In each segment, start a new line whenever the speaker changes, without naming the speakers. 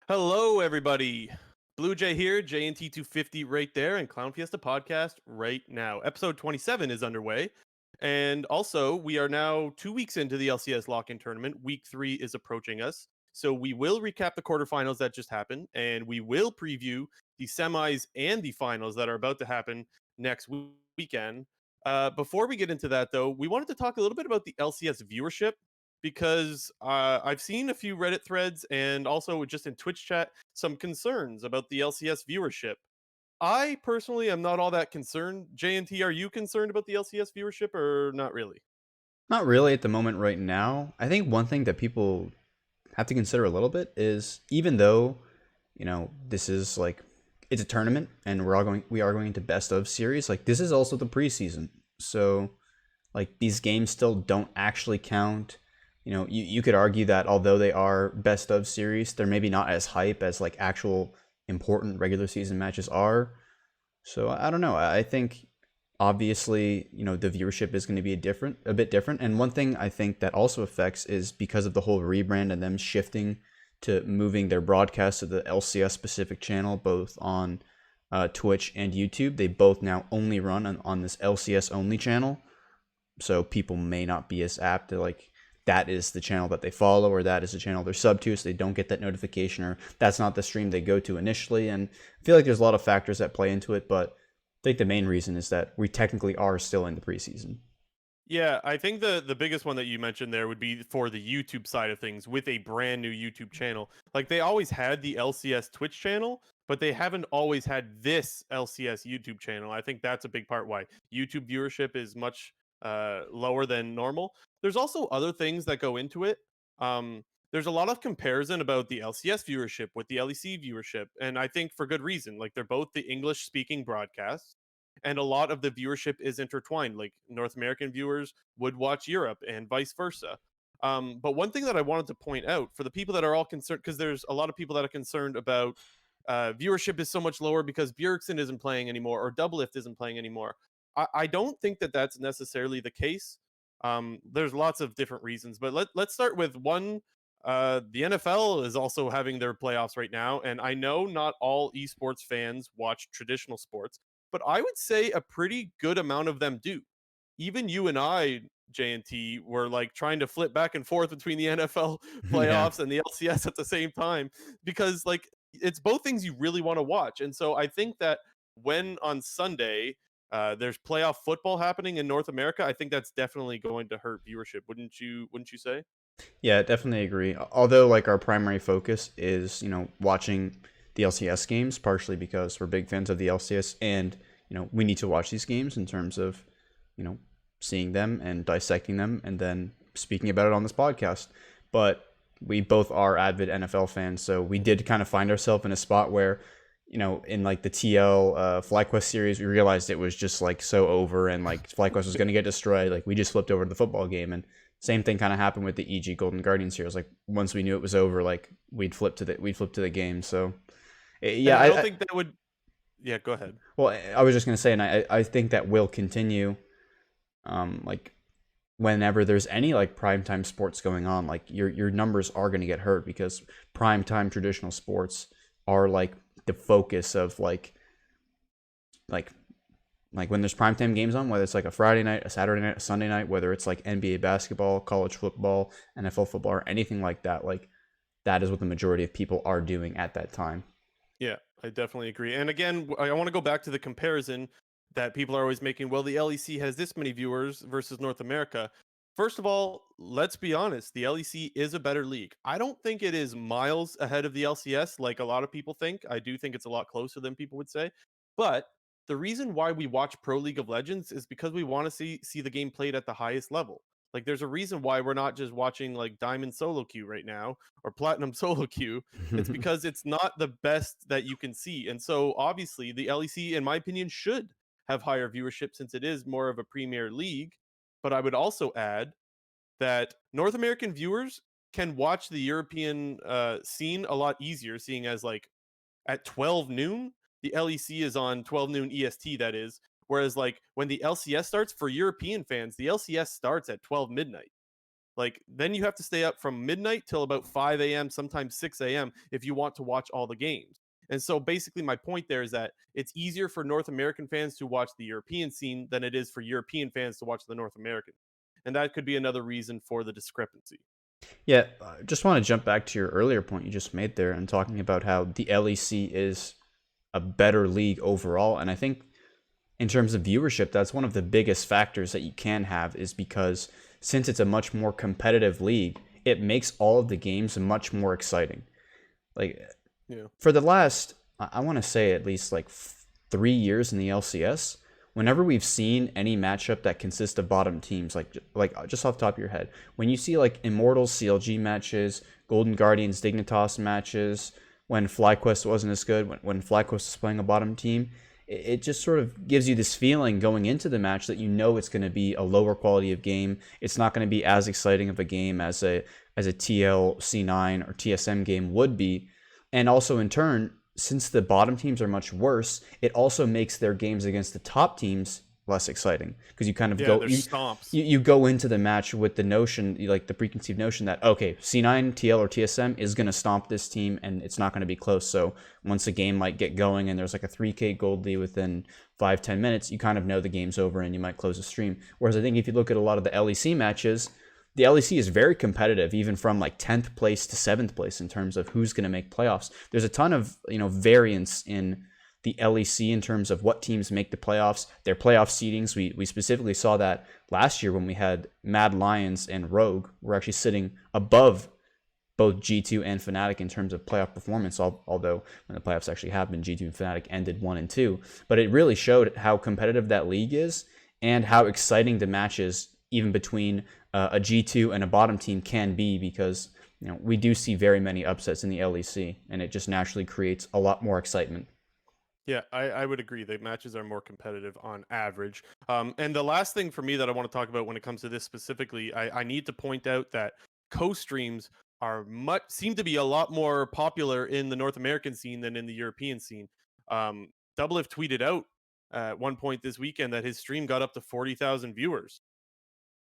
Hello, everybody. Blue Jay here, JNT 250 right there, and Clown Fiesta podcast right now. Episode 27 is underway. And also, we are now 2 weeks into the LCS lock in tournament. Week 3 is approaching us. So we will recap the quarterfinals that just happened, and we will preview the semis and the finals that are about to happen next weekend. Before we get into that, though, we wanted to talk a little bit about the LCS viewership because I've seen a few Reddit threads and also just in Twitch chat some concerns about the LCS viewership. I personally am not all that concerned. JNT, are you concerned about the LCS viewership or not really?
Not really at the moment right now. I think one thing that people have to consider a little bit is even though, this is like it's a tournament and we are going into best of series, like this is also the preseason. So like these games still don't actually count. You could argue that although they are best of series, they're maybe not as hype as like actual important regular season matches are. So I don't know. I think obviously, the viewership is going to be a bit different. And one thing I think that also affects is because of the whole rebrand and them shifting to moving their broadcast to the LCS specific channel, both on Twitch and YouTube. They both now only run on this LCS only channel. So people may not be as apt to like, that is the channel that they follow, or that is the channel they're sub to, so they don't get that notification, or that's not the stream they go to initially. And I feel like there's a lot of factors that play into it, but I think the main reason is that we technically are still in the preseason.
Yeah, I think the biggest one that you mentioned there would be for the YouTube side of things with a brand new YouTube channel. Like they always had the LCS Twitch channel, but they haven't always had this LCS YouTube channel. I think that's a big part why YouTube viewership is much lower than normal. There's also other things that go into it. There's a lot of comparison about the LCS viewership with the LEC viewership, and I think for good reason. Like they're both the English speaking broadcasts and a lot of the viewership is intertwined. Like North American viewers would watch Europe and vice versa. But one thing that I wanted to point out for the people that are all concerned, because there's a lot of people that are concerned about viewership is so much lower because Bjergsen isn't playing anymore or Doublelift isn't playing anymore. I don't think that that's necessarily the case. There's lots of different reasons, but let's start with one. The NFL is also having their playoffs right now, and I know not all esports fans watch traditional sports, but I would say a pretty good amount of them do. Even you and I, JNT, were like trying to flip back and forth between the NFL
Yeah.
playoffs and the LCS at the same time because like it's both things you really want to watch. And so I think that when on Sunday there's playoff football happening in North America, I think that's definitely going to hurt viewership. Wouldn't you say?
Yeah, definitely agree. Although like our primary focus is, watching the LCS games, partially because we're big fans of the LCS and, we need to watch these games in terms of, you know, seeing them and dissecting them and then speaking about it on this podcast. But we both are avid NFL fans, so we did kind of find ourselves in a spot where, in like the TL FlyQuest series, we realized it was just like so over and like FlyQuest was going to get destroyed. Like we just flipped over to the football game, and same thing kind of happened with the EG Golden Guardian series. Like once we knew it was over, like we'd flip to the game. So
And
yeah,
I don't think that would. Yeah, go ahead.
well, I was just gonna say, and I think that will continue. Like whenever there's any like primetime sports going on, like your numbers are gonna get hurt because primetime traditional sports are like the focus of like like when there's primetime games on, whether it's like a Friday night, a Saturday night, a Sunday night, whether it's like NBA basketball, college football, NFL football, or anything like that, like that is what the majority of people are doing at that time.
Yeah, I definitely agree. And again, I want to go back to the comparison that people are always making. Well, the LEC has this many viewers versus North America. First of all, let's be honest, the LEC is a better league. I don't think it is miles ahead of the LCS like a lot of people think. I do think it's a lot closer than people would say. But the reason why we watch Pro League of Legends is because we want to see the game played at the highest level. Like there's a reason why we're not just watching like Diamond Solo Queue right now or Platinum Solo Queue. It's because it's not the best that you can see. And so obviously the LEC, in my opinion, should have higher viewership since it is more of a premier league. But I would also add that North American viewers can watch the European scene a lot easier, seeing as like at 12 noon, the LEC is on 12 noon EST, that is. Whereas like when the LCS starts for European fans, the LCS starts at 12 midnight. Like then you have to stay up from midnight till about 5 a.m., sometimes 6 a.m. if you want to watch all the games. And so basically my point there is that it's easier for North American fans to watch the European scene than it is for European fans to watch the North American. And that could be another reason for the discrepancy.
Yeah, just want to jump back to your earlier point you just made there and talking about how the LEC is a better league overall. And I think in terms of viewership, that's one of the biggest factors that you can have, is because since it's a much more competitive league, it makes all of the games much more exciting. Like for the last, I want to say at least like 3 years in the LCS, whenever we've seen any matchup that consists of bottom teams, like just off the top of your head, when you see like Immortals CLG matches, Golden Guardians Dignitas matches, when FlyQuest wasn't as good, when FlyQuest was playing a bottom team, it just sort of gives you this feeling going into the match that you know it's going to be a lower quality of game. It's not going to be as exciting of a game as a TL, C9, or TSM game would be. And also in turn, since the bottom teams are much worse, it also makes their games against the top teams less exciting, because you kind of you go into the match with the notion, like the preconceived notion that, okay, C9, TL, or TSM is going to stomp this team and it's not going to be close. So once a game might get going and there's like a 3K gold lead within 5-10 minutes, you kind of know the game's over and you might close the stream. Whereas I think if you look at a lot of the LEC matches, the LEC is very competitive, even from like 10th place to 7th place in terms of who's going to make playoffs. There's a ton of variance in the LEC in terms of what teams make the playoffs, their playoff seedings. We specifically saw that last year when we had Mad Lions and Rogue were actually sitting above both G2 and Fnatic in terms of playoff performance, although when the playoffs actually happened, G2 and Fnatic ended 1 and 2. But it really showed how competitive that league is and how exciting the matches even between a G2 and a bottom team can be, because we do see very many upsets in the LEC, and it just naturally creates a lot more excitement.
Yeah, I would agree. The matches are more competitive on average. And the last thing for me that I want to talk about when it comes to this specifically, I need to point out that co-streams seem to be a lot more popular in the North American scene than in the European scene. Doublelift tweeted out at one point this weekend that his stream got up to 40,000 viewers.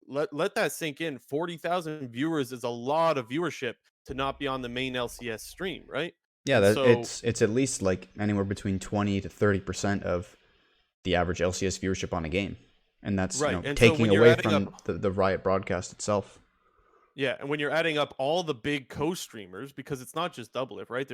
Let that sink in. 40,000 viewers is a lot of viewership to not be on the main LCS stream, right?
Yeah, it's at least like anywhere between 20 to 30% of the average LCS viewership on a game, and that's taking away from the Riot broadcast itself.
Yeah, and when you're adding up all the big co-streamers, because it's not just Doublelift, right?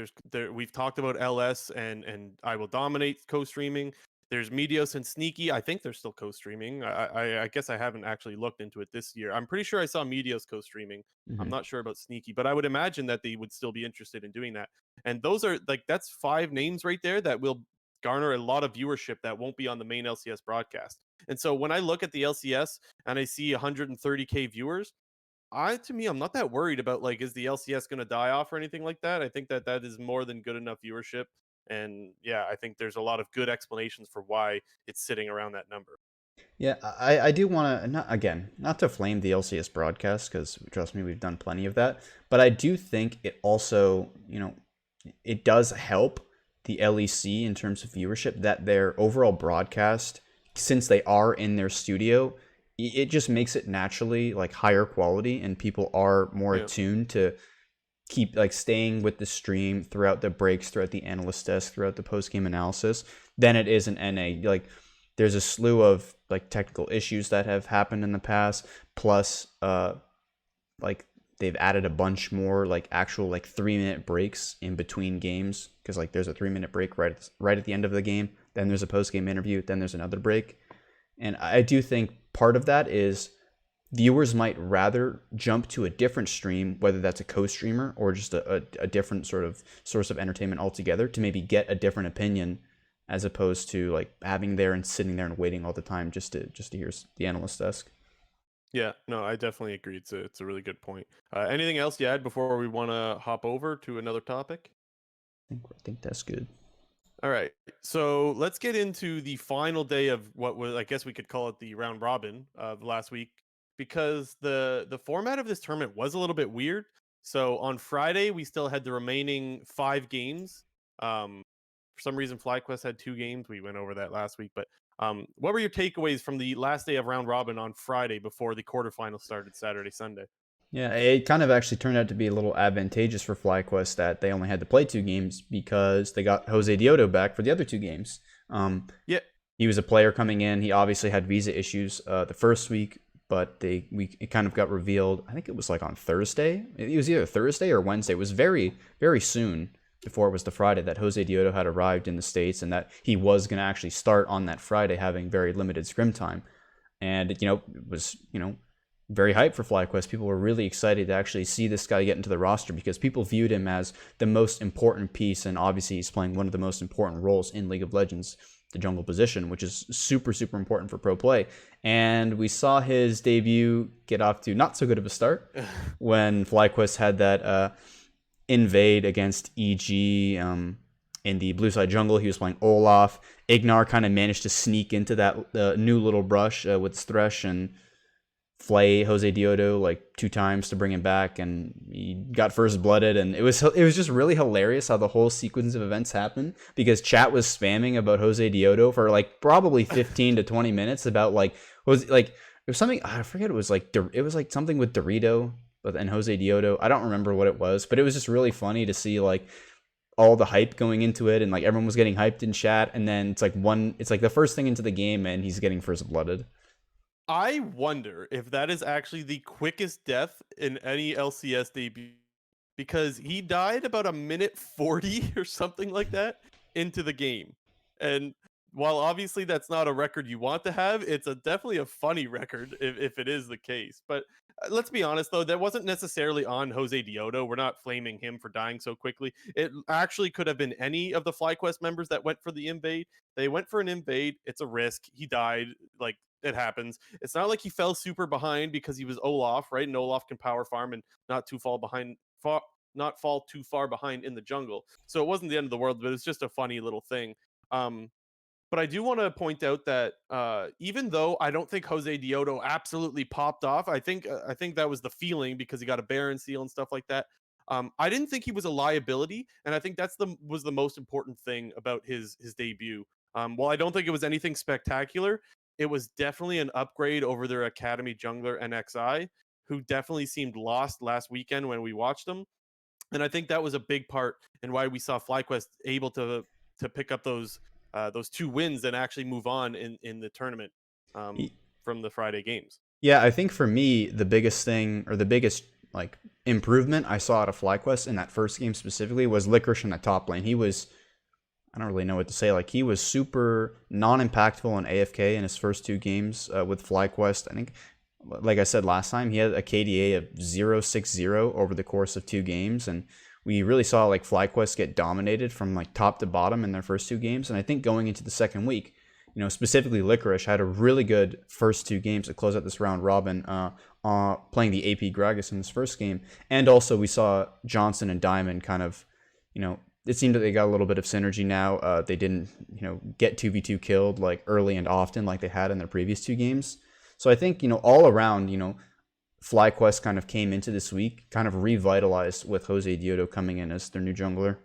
We've talked about LS and I Will Dominate co-streaming. There's Medios and Sneaky. I think they're still co-streaming. I guess I haven't actually looked into it this year. I'm pretty sure I saw Medios co-streaming. I'm not sure about Sneaky, but I would imagine that they would still be interested in doing that. And those are that's 5 names right there that will garner a lot of viewership that won't be on the main LCS broadcast. And so when I look at the LCS and I see 130K viewers, I'm not that worried about is the LCS going to die off or anything like that. I think that is more than good enough viewership. And yeah, I think there's a lot of good explanations for why it's sitting around that number.
Yeah, I do want to, not to flame the LCS broadcast, because trust me, we've done plenty of that. But I do think it also, it does help the LEC in terms of viewership that their overall broadcast, since they are in their studio, it just makes it naturally higher quality, and people are more attuned to keep staying with the stream throughout the breaks, throughout the analyst desk, throughout the post-game analysis than it is an NA. There's a slew of technical issues that have happened in the past, plus they've added a bunch more actual 3-minute breaks in between games, because there's a 3-minute break right at the end of the game, then there's a post-game interview, then there's another break. And I do think part of that is viewers might rather jump to a different stream, whether that's a co-streamer or just a different sort of source of entertainment altogether, to maybe get a different opinion, as opposed to having there and sitting there and waiting all the time just to hear the analyst desk.
Yeah, no, I definitely agree. It's a really good point. Anything else you add before we want to hop over to another topic?
I think that's good.
All right, so let's get into the final day of what was, I guess we could call it, the round robin of last week, because the format of this tournament was a little bit weird. So on Friday, we still had the remaining 5 games. For some reason, FlyQuest had 2 games. We went over that last week, but what were your takeaways from the last day of round robin on Friday before the quarterfinals started Saturday, Sunday?
Yeah, it kind of actually turned out to be a little advantageous for FlyQuest that they only had to play 2 games because they got Jose Dioto back for the other 2 games. Um,
Yeah,
he was a player coming in. He obviously had visa issues the first week, but it kind of got revealed. I think it was like on Thursday. It was either Thursday or Wednesday. It was very very soon before it was the Friday that Jose Dioto had arrived in the States and that he was going to actually start on that Friday, having very limited scrim time. And it was very hyped for FlyQuest. People were really excited to actually see this guy get into the roster because people viewed him as the most important piece, and obviously he's playing one of the most important roles in League of Legends, the jungle position, which is super super important for pro play. And we saw his debut get off to not so good of a start when FlyQuest had that invade against EG. In the blue side jungle, he was playing Olaf. Ignar kind of managed to sneak into that new little brush with Thresh and flay Jose Dioto like 2 times to bring him back, and he got first blooded. And it was just really hilarious how the whole sequence of events happened because chat was spamming about Jose Dioto for like probably 15 to 20 minutes about it was something I forget. It was like something with Dorito and Jose Dioto. I don't remember what it was, but it was just really funny to see like all the hype going into it, and like everyone was getting hyped in chat, and then it's like the first thing into the game and he's getting first blooded.
I wonder if that is actually the quickest death in any LCS debut because he died about a minute 40 or something like that into the game. And while obviously that's not a record you want to have, it's definitely a funny record if it is the case. But let's be honest, though, that wasn't necessarily on Jose Dioto. We're not flaming him for dying so quickly. It actually could have been any of the FlyQuest members that went for the invade. They went for an invade. It's a risk. He died. Like, it happens. It's not like he fell super behind because he was Olaf, right? And Olaf can power farm and not too not fall too far behind in the jungle. So it wasn't the end of the world, but it's just a funny little thing. Um, but I do want to point out that even though I don't think Jose Dioto absolutely popped off, I think that was the feeling because he got a Baron seal and stuff like that. I didn't think he was a liability, and I think that's the most important thing about his debut. While I don't think it was anything spectacular, it was definitely an upgrade over their academy jungler NXI, who definitely seemed lost last weekend when we watched them. And I think that was a big part in why we saw FlyQuest able to pick up those 2 wins and actually move on in the tournament um, from the Friday games.
Yeah, I think for me the biggest thing, or the biggest like improvement I saw out of FlyQuest in that first game specifically, was Licorice in the top lane. He was, I don't really know what to say. Like, he was super non-impactful in AFK in his first 2 games with FlyQuest. I think, like I said last time, he had a KDA of 0.60 over the course of 2 games, and we really saw like FlyQuest get dominated from like top to bottom in their first 2 games. And I think going into the second week, specifically Licorice had a really good first 2 games to close out this round robin, playing the AP Gragas in this first game. And also we saw Johnson and Diamond kind of, it seemed that they got a little bit of synergy now. They didn't, get 2v2 killed like early and often like they had in their previous 2 games. So I think, all around, FlyQuest kind of came into this week kind of revitalized with Jose Dioto coming in as their new jungler.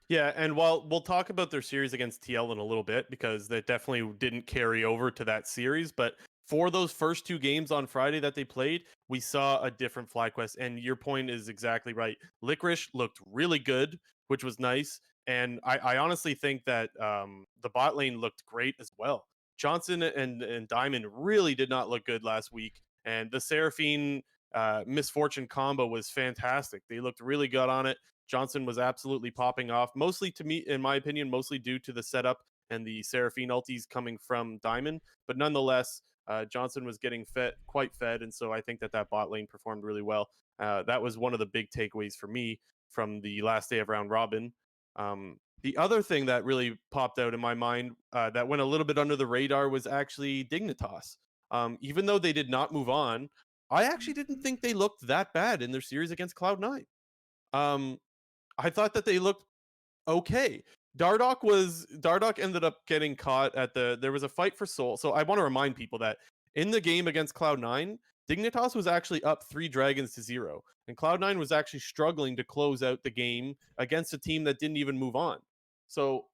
Yeah, and while we'll talk about their series against TL in a little bit because they definitely didn't carry over to that series, but for those first 2 games on Friday that they played, we saw a different FlyQuest. And your point is exactly right. Licorice looked really good, which was nice. And I honestly think that the bot lane looked great as well. Johnson and Diamond really did not look good last week. And the Seraphine Misfortune combo was fantastic. They looked really good on it. Johnson was absolutely popping off, mostly to me, in my opinion, mostly due to the setup and the Seraphine ultis coming from Diamond. But nonetheless, Johnson was getting quite fed, and so I think that bot lane performed really well. That was one of the big takeaways for me from the last day of round robin. The other thing that really popped out in my mind that went a little bit under the radar was actually Dignitas. Even though they did not move on, I actually didn't think they looked that bad in their series against Cloud9. Um, I thought that they looked okay. Dardoch ended up getting caught at there was a fight for soul. So I want to remind people that in the game against Cloud9, Dignitas was actually up 3 dragons to 0. And Cloud9 was actually struggling to close out the game against a team that didn't even move on. So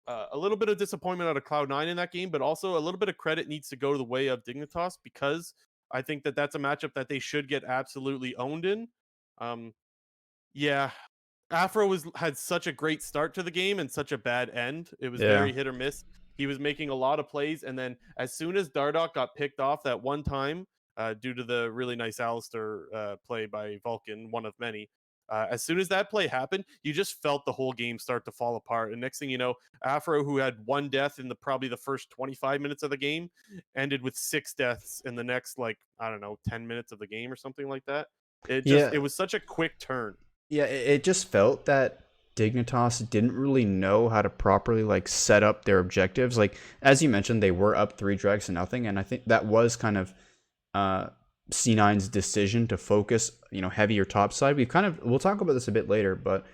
a little bit of disappointment out of Cloud9 in that game, but also a little bit of credit needs to go to the way of Dignitas because I think that that's a matchup that they should get absolutely owned in. Um, yeah, Afro had such a great start to the game and such a bad end. It was
Yeah.
very hit or miss. He was making a lot of plays, and then as soon as Dardoch got picked off that one time, due to the really nice Alistair play by Vulcan, one of many. As soon as that play happened, you just felt the whole game start to fall apart. And next thing you know, Afro, who had one death in probably the first 25 minutes of the game, ended with 6 deaths in the next, like, I don't know, 10 minutes of the game or something like that. It
Yeah.
was such a quick turn.
Yeah, it just felt that Dignitas didn't really know how to properly like set up their objectives. Like as you mentioned, they were up 3 drags to nothing, and I think that was kind of C9's decision to focus, heavier top side. We'll talk about this a bit later, but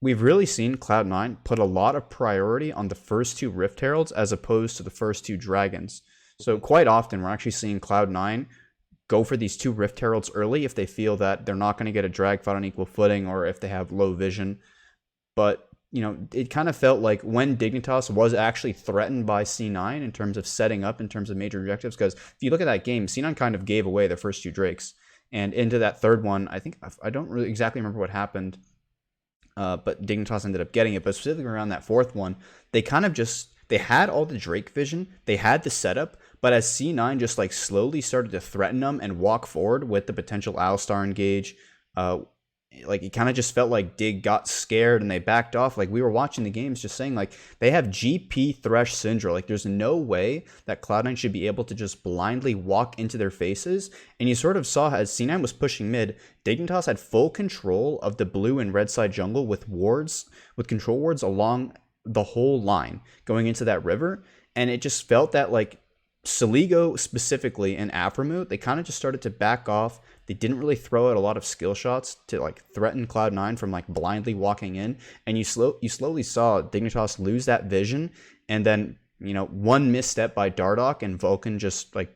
we've really seen Cloud9 put a lot of priority on the first 2 Rift Heralds as opposed to the first 2 Dragons. So quite often we're actually seeing Cloud9 go for these 2 Rift Heralds early if they feel that they're not going to get a drag fight on equal footing or if they have low vision. But, it kind of felt like when Dignitas was actually threatened by C9 in terms of setting up in terms of major objectives, because if you look at that game, C9 kind of gave away their first 2 Drakes. And into that third one, I don't really exactly remember what happened, but Dignitas ended up getting it. But specifically around that fourth one, they kind of they had all the Drake vision, they had the setup, but as C9 just like slowly started to threaten them and walk forward with the potential Alistar engage, like it kind of just felt like Dig got scared and they backed off. Like we were watching the games just saying like they have GP Thresh Syndra. Like there's no way that Cloud9 should be able to just blindly walk into their faces. And you sort of saw as C9 was pushing mid, Dignitas had full control of the blue and red side jungle with control wards along the whole line going into that river. And it just felt that like Saligo specifically and Afromute, they kind of just started to back off. They didn't really throw out a lot of skill shots to like threaten Cloud9 from like blindly walking in. And you slowly saw Dignitas lose that vision. And then, one misstep by Dardoch and Vulcan just like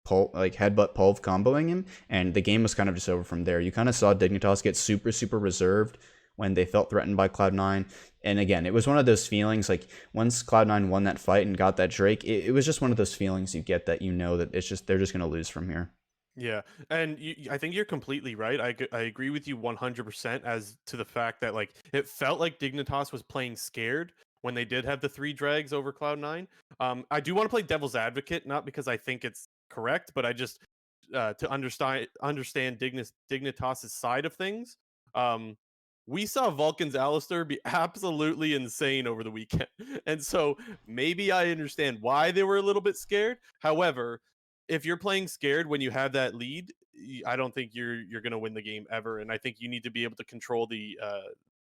headbutt Pulv comboing him. And the game was kind of just over from there. You kind of saw Dignitas get super, super reserved when they felt threatened by Cloud9. And again, it was one of those feelings like once Cloud9 won that fight and got that Drake, it was just one of those feelings you get that that they're just going to lose from here.
Yeah, and I think you're completely right. I agree with you 100% as to the fact that like it felt like Dignitas was playing scared when they did have the 3 drags over Cloud9. I do want to play devil's advocate, not because I think it's correct, but I just to understand Dignitas's side of things. We saw Vulcan's Alistair be absolutely insane over the weekend. And so maybe I understand why they were a little bit scared. However, if you're playing scared when you have that lead, I don't think you're going to win the game ever. And I think you need to be able to control the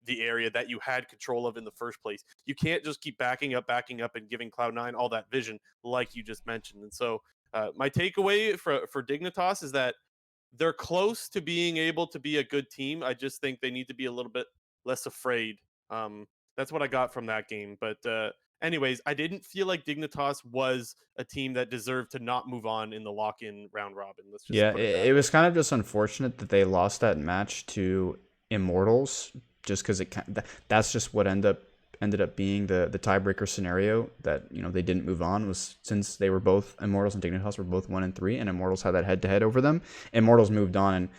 area that you had control of in the first place. You can't just keep backing up, and giving Cloud9 all that vision like you just mentioned. And so my takeaway for Dignitas is that they're close to being able to be a good team. I just think they need to be a little bit less afraid. That's what I got from that game. But anyways, I didn't feel like Dignitas was a team that deserved to not move on in the lock-in round robin. Let's just
Yeah,
put it
it was kind of just unfortunate that they lost that match to Immortals, just because that's just what ended up being the tiebreaker scenario that they didn't move on, was since they were both Immortals and Dignitas were both 1-3, and Immortals had that head-to-head over them. Immortals moved on, and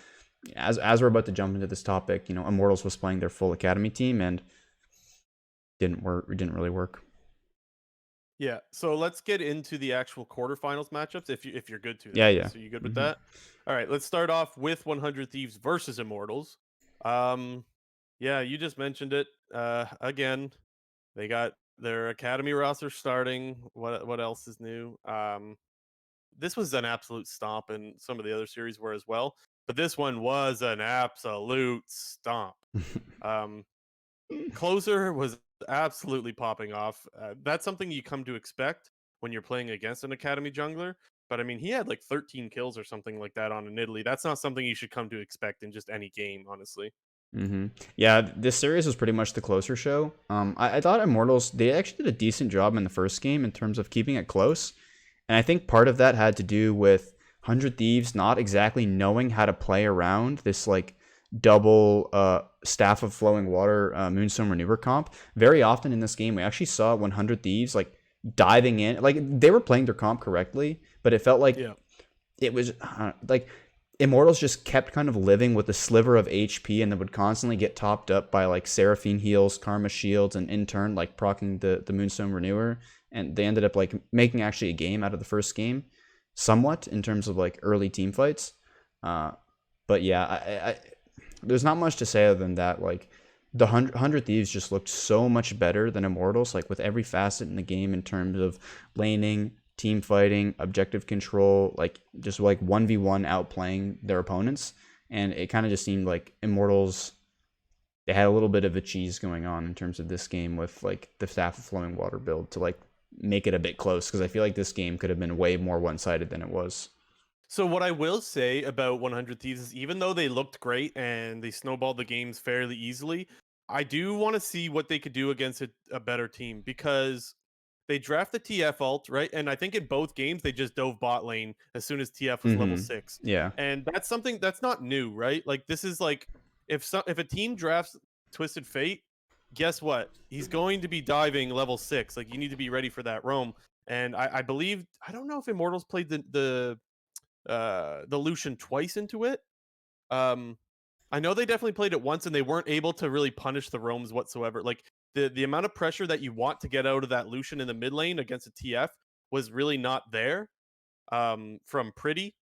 as we're about to jump into this topic, Immortals was playing their full academy team and didn't really work.
Yeah, so let's get into the actual quarterfinals matchups if you're good to that.
Yeah.
So you good with that? All right, let's start off with 100 Thieves versus Immortals. Yeah, you just mentioned it. Again, they got their academy roster starting. What else is new? This was an absolute stomp, and some of the other series were as well. But this one was an absolute stomp. Closer was absolutely popping off. That's something you come to expect when you're playing against an academy jungler. But I mean, he had like 13 kills or something like that on an Italy. That's not something you should come to expect in just any game, honestly.
Yeah, this series was pretty much the closer show. I thought Immortals, they actually did a decent job in the first game in terms of keeping it close. And I think part of that had to do with 100 Thieves not exactly knowing how to play around this like double Staff of Flowing Water Moonstone Maneuver comp. Very often in this game, we actually saw 100 Thieves like diving in. Like they were playing their comp correctly, but it felt like it was like Immortals just kept kind of living with a sliver of HP, and then would constantly get topped up by like Seraphine heals, Karma shields, and in turn like proccing the Moonstone Renewer. And they ended up like making actually a game out of the first game, somewhat in terms of like early team fights. But yeah, there's not much to say other than that. Like the 100 Thieves just looked so much better than Immortals, like with every facet in the game in terms of laning, team fighting, objective control, like just like 1v1 outplaying their opponents. And it kind of just seemed like Immortals, they had a little bit of a cheese going on in terms of this game with like the Staff of Flowing Water build to like make it a bit close, because I feel like this game could have been way more one-sided than it was.
So what I will say about 100 Thieves is, even though they looked great and they snowballed the games fairly easily, I do want to see what they could do against a better team, because they draft the TF ult, right? And I think in both games they just dove bot lane as soon as TF was level 6.
Yeah.
And that's something that's not new, right? Like this is like, if a team drafts Twisted Fate, guess what? He's going to be diving level 6. Like you need to be ready for that roam. And I believe, I don't know if Immortals played the Lucian twice into it. I know they definitely played it once and they weren't able to really punish the roams whatsoever. Like the amount of pressure that you want to get out of that Lucian in the mid lane against a TF was really not there from Pretty.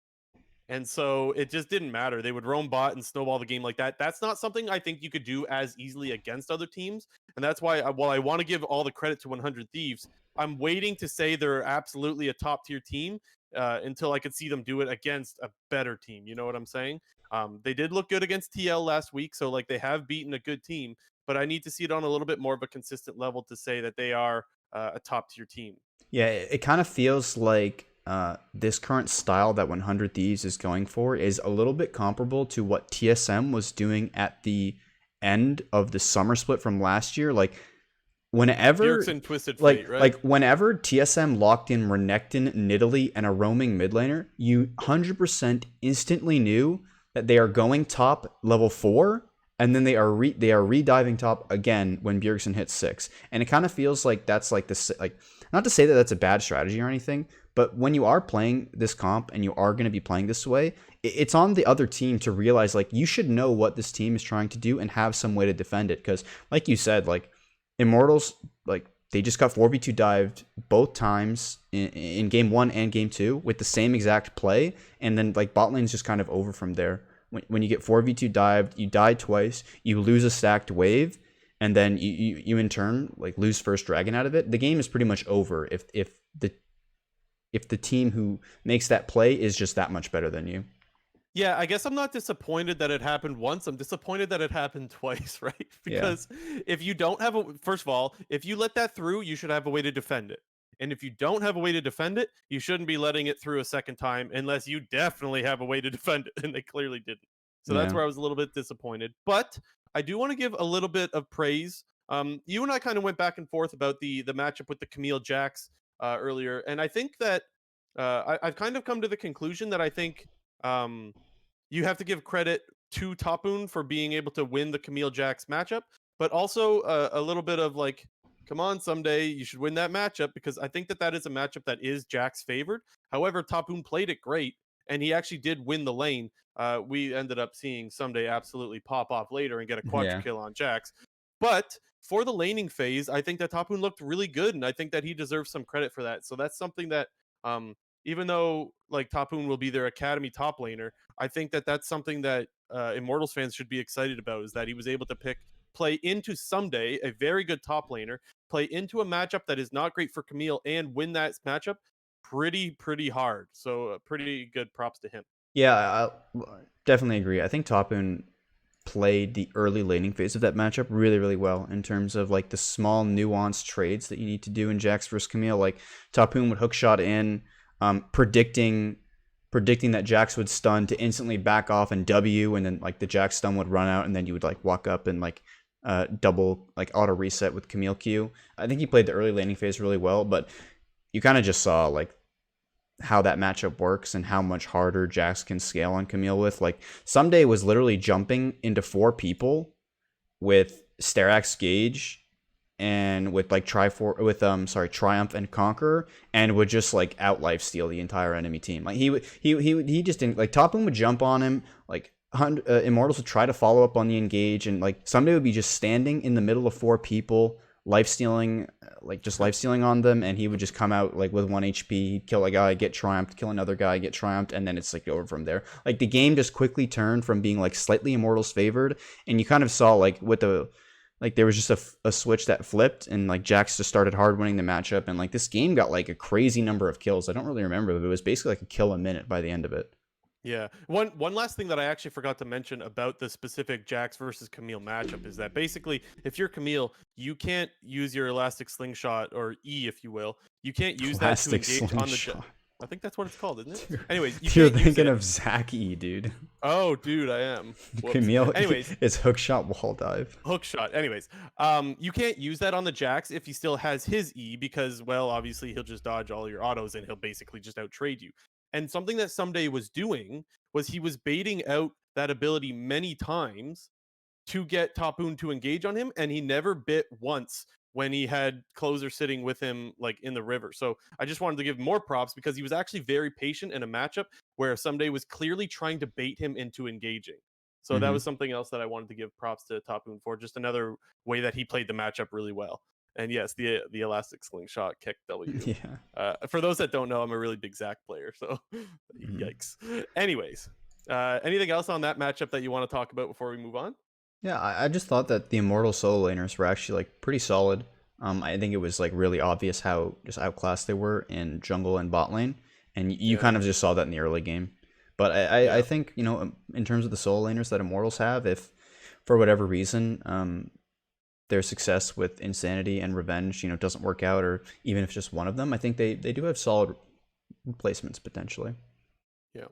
And so it just didn't matter. They would roam bot and snowball the game like that. That's not something I think you could do as easily against other teams. And that's why, while I want to give all the credit to 100 Thieves, I'm waiting to say they're absolutely a top tier team until I could see them do it against a better team. You know what I'm saying? They did look good against TL last week, so like they have beaten a good team, but I need to see it on a little bit more of a consistent level to say that they are a top tier team.
Yeah, it kind of feels like this current style that 100 Thieves is going for is a little bit comparable to what TSM was doing at the end of the summer split from last year. Like whenever
Twisted
like
Fate, right?
like whenever TSM locked in Renekton, Nidalee, and a roaming mid laner, you 100% instantly knew that they are going top level 4, and then they are rediving top again when Bjergsen hits 6. And it kind of feels like that's like this, like, not to say that that's a bad strategy or anything, but when you are playing this comp and you are going to be playing this way, it's on the other team to realize like you should know what this team is trying to do and have some way to defend it. Because like you said, like Immortals, like they just got 4v2 dived both times in game 1 and game 2 with the same exact play, and then like bot lane's just kind of over from there. When you get 4v2 dived, you die twice, you lose a stacked wave, and then you in turn like lose first dragon out of it. The game is pretty much over if the team who makes that play is just that much better than you.
Yeah, I guess I'm not disappointed that it happened once. I'm disappointed that it happened twice, right? Because if you don't have first of all, if you let that through, you should have a way to defend it. And if you don't have a way to defend it, you shouldn't be letting it through a second time unless you definitely have a way to defend it. And they clearly didn't. So that's where I was a little bit disappointed. But I do want to give a little bit of praise. You and I kind of went back and forth about the matchup with the Camille Jax earlier. And I think that I've kind of come to the conclusion that I think you have to give credit to Tapoon for being able to win the Camille Jax matchup, but also a little bit of like, come on, someday you should win that matchup, because I think that is a matchup that is Jax favored. However, Tapoon played it great, and he actually did win the lane. We ended up seeing someday absolutely pop off later and get a quadra kill on Jax. But for the laning phase, I think that Tapoon looked really good, and I think that he deserves some credit for that. So that's something that even though like Tapoon will be their academy top laner, I think that that's something that Immortals fans should be excited about, is that he was able to play into someday a very good top laner, play into a matchup that is not great for Camille, and win that matchup pretty hard. So pretty good props to him.
Yeah, I definitely agree. I think Tapoon played the early laning phase of that matchup really well in terms of like the small nuanced trades that you need to do in Jax versus Camille. Like Tapoon would hookshot in, predicting that Jax would stun to instantly back off and W, and then like the Jax stun would run out, and then you would like walk up and like double like auto reset with Camille Q. I think he played the early laning phase really well, but you kind of just saw like how that matchup works and how much harder Jax can scale on Camille with. Like Someday was literally jumping into 4 people with Sterak's Gauge and with like Triumph and Conqueror, and would just like out lifesteal the entire enemy team. Like he just didn't like Top Boom would jump on him like. Immortals would try to follow up on the engage, and like Someday would be just standing in the middle of 4 people, lifestealing on them, and he would just come out like with 1 HP, kill a guy, get triumphed, kill another guy, get triumphed, and then it's like over from there. Like the game just quickly turned from being like slightly Immortals favored, and you kind of saw like with the like there was just a switch that flipped, and like Jax just started hard winning the matchup, and like this game got like a crazy number of kills. I don't really remember, but it was basically like a kill a minute by the end of it.
Yeah. One last thing that I actually forgot to mention about the specific Jax versus Camille matchup is that basically, if you're Camille, you can't use your elastic slingshot, or E, if you will. You can't use that to
Elastic
engage on the.
slingshot.
I think that's what it's called, isn't it?
Dude,
Anyways, you
you're
can't use
thinking
it.
of Zach E, dude.
Oh, dude, I am. Whoops.
Camille,
Anyways,
it's hookshot wall dive.
hook shot. Anyways, you can't use that on the Jax if he still has his E, because, well, obviously he'll just dodge all your autos and he'll basically just out trade you. And something that Someday was doing was he was baiting out that ability many times to get Tapoon to engage on him, and he never bit once when he had Closer sitting with him like in the river. So I just wanted to give more props because he was actually very patient in a matchup where Someday was clearly trying to bait him into engaging. So that was something else that I wanted to give props to Tapoon for, just another way that he played the matchup really well. And yes, the elastic slingshot kick W.
Yeah.
For those that don't know, I'm a really big Zac player, so yikes. Anyways, anything else on that matchup that you want to talk about before we move on?
Yeah, I just thought that the Immortal solo laners were actually like pretty solid. I think it was like really obvious how just outclassed they were in jungle and bot lane, and you kind of just saw that in the early game. But I think, you know, in terms of the solo laners that Immortals have, if for whatever reason their success with Insanity and Revenge, you know, doesn't work out, or even if just one of them, I think they do have solid replacements potentially.
Yeah.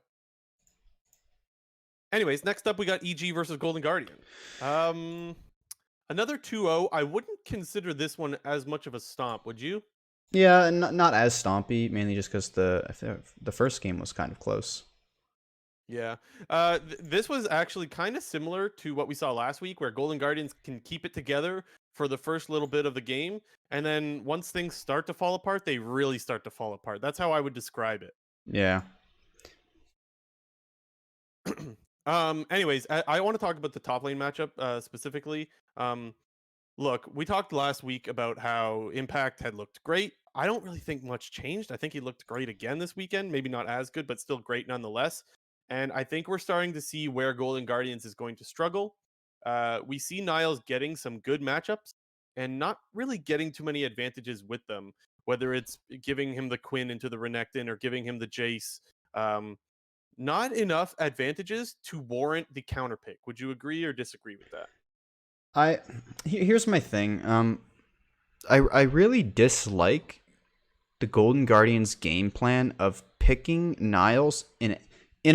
Anyways, next up we got EG versus Golden Guardian. Another 2-0. I wouldn't consider this one as much of a stomp, would you?
Yeah, not as stompy, mainly just because the first game was kind of close.
Yeah. This was actually kind of similar to what we saw last week, where Golden Guardians can keep it together for the first little bit of the game, and then once things start to fall apart, they really start to fall apart. That's how I would describe it.
Yeah.
Anyways, I want to talk about the top lane matchup specifically. Look, we talked last week about how Impact had looked great. I don't really think much changed. I think he looked great again this weekend. Maybe not as good, but still great nonetheless. And I think we're starting to see where Golden Guardians is going to struggle. We see Niles getting some good matchups and not really getting too many advantages with them, whether it's giving him the Quinn into the Renekton or giving him the Jace. Not enough advantages to warrant the counter pick. Would you agree or disagree with that?
Here's my thing. I really dislike the Golden Guardians game plan of picking Niles in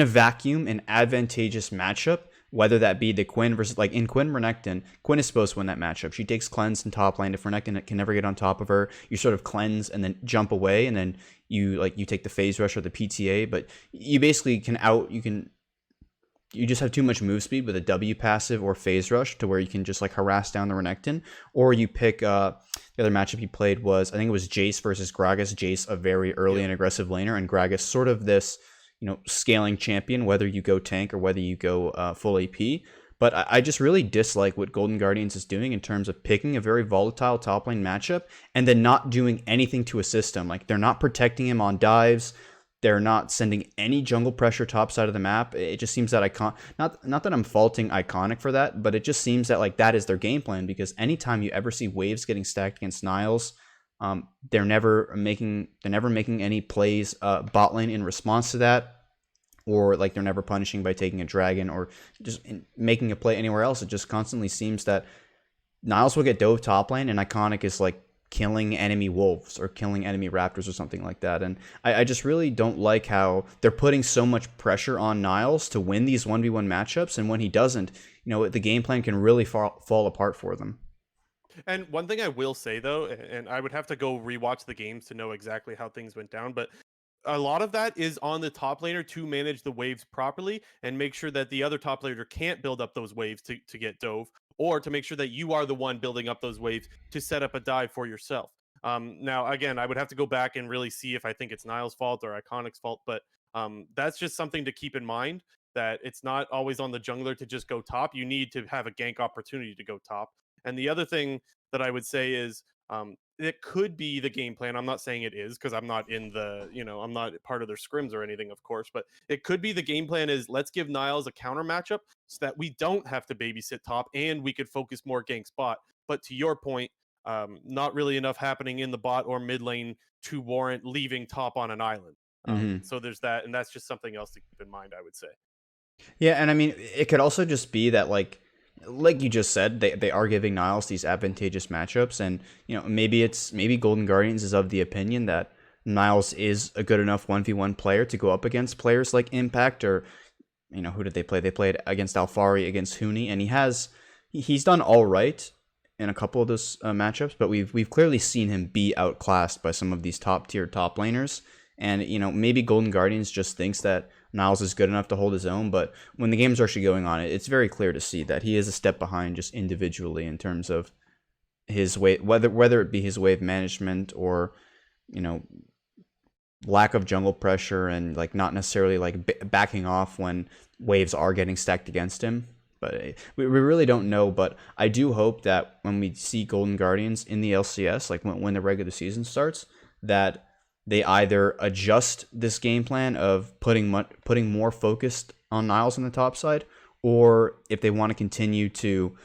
a vacuum, an advantageous matchup, whether that be the Quinn versus, like in Quinn Renekton, Quinn is supposed to win that matchup. She takes cleanse in top lane. If Renekton can never get on top of her, you sort of cleanse and then jump away, and then you take the phase rush or the PTA, but you basically you just have too much move speed with a W passive or phase rush to where you can just like harass down the Renekton. Or you pick the other matchup you played was, I think it was Jace versus Gragas. Jace, a very early and aggressive laner, and Gragas sort of this, you know, scaling champion, whether you go tank or whether you go full AP. But I just really dislike what Golden Guardians is doing in terms of picking a very volatile top lane matchup and then not doing anything to assist him. Like, they're not protecting him on dives. They're not sending any jungle pressure top side of the map. It just seems that not that I'm faulting Iconic for that, but it just seems that like that is their game plan, because anytime you ever see waves getting stacked against Niles, they're never making any plays bot lane in response to that, or like they're never punishing by taking a dragon or just making a play anywhere else. It just constantly seems that Niles will get dove top lane and Iconic is like killing enemy wolves or killing enemy raptors or something like that. And I just really don't like how they're putting so much pressure on Niles to win these 1v1 matchups, and when he doesn't, you know, the game plan can really fall apart for them.
And one thing I will say though, and I would have to go rewatch the games to know exactly how things went down, but a lot of that is on the top laner to manage the waves properly and make sure that the other top laner can't build up those waves to get dove, or to make sure that you are the one building up those waves to set up a dive for yourself. Now, again, I would have to go back and really see if I think it's Niall's fault or Iconic's fault, but that's just something to keep in mind, that it's not always on the jungler to just go top. You need to have a gank opportunity to go top. And the other thing that I would say is it could be the game plan. I'm not saying it is, because I'm not in the, I'm not part of their scrims or anything, of course, but it could be the game plan is, let's give Niles a counter matchup so that we don't have to babysit top and we could focus more gank spot. But to your point, not really enough happening in the bot or mid lane to warrant leaving top on an island. So there's that, and that's just something else to keep in mind, I would say.
Yeah, and I mean, it could also just be that like you just said, they are giving Niles these advantageous matchups, and maybe Golden Guardians is of the opinion that Niles is a good enough 1v1 player to go up against players like Impact, or who did they play? They played against Alphari, against Huni, and he's done all right in a couple of those matchups, but we've clearly seen him be outclassed by some of these top tier top laners. And maybe Golden Guardians just thinks that Niles is good enough to hold his own, but when the games are actually going on, it's very clear to see that he is a step behind just individually in terms of his wave, whether it be his wave management or lack of jungle pressure, and like not necessarily like backing off when waves are getting stacked against him. But we really don't know. But I do hope that when we see Golden Guardians in the LCS, like when the regular season starts, that they either adjust this game plan of putting more focus on Niles on the top side, or if they want to continue to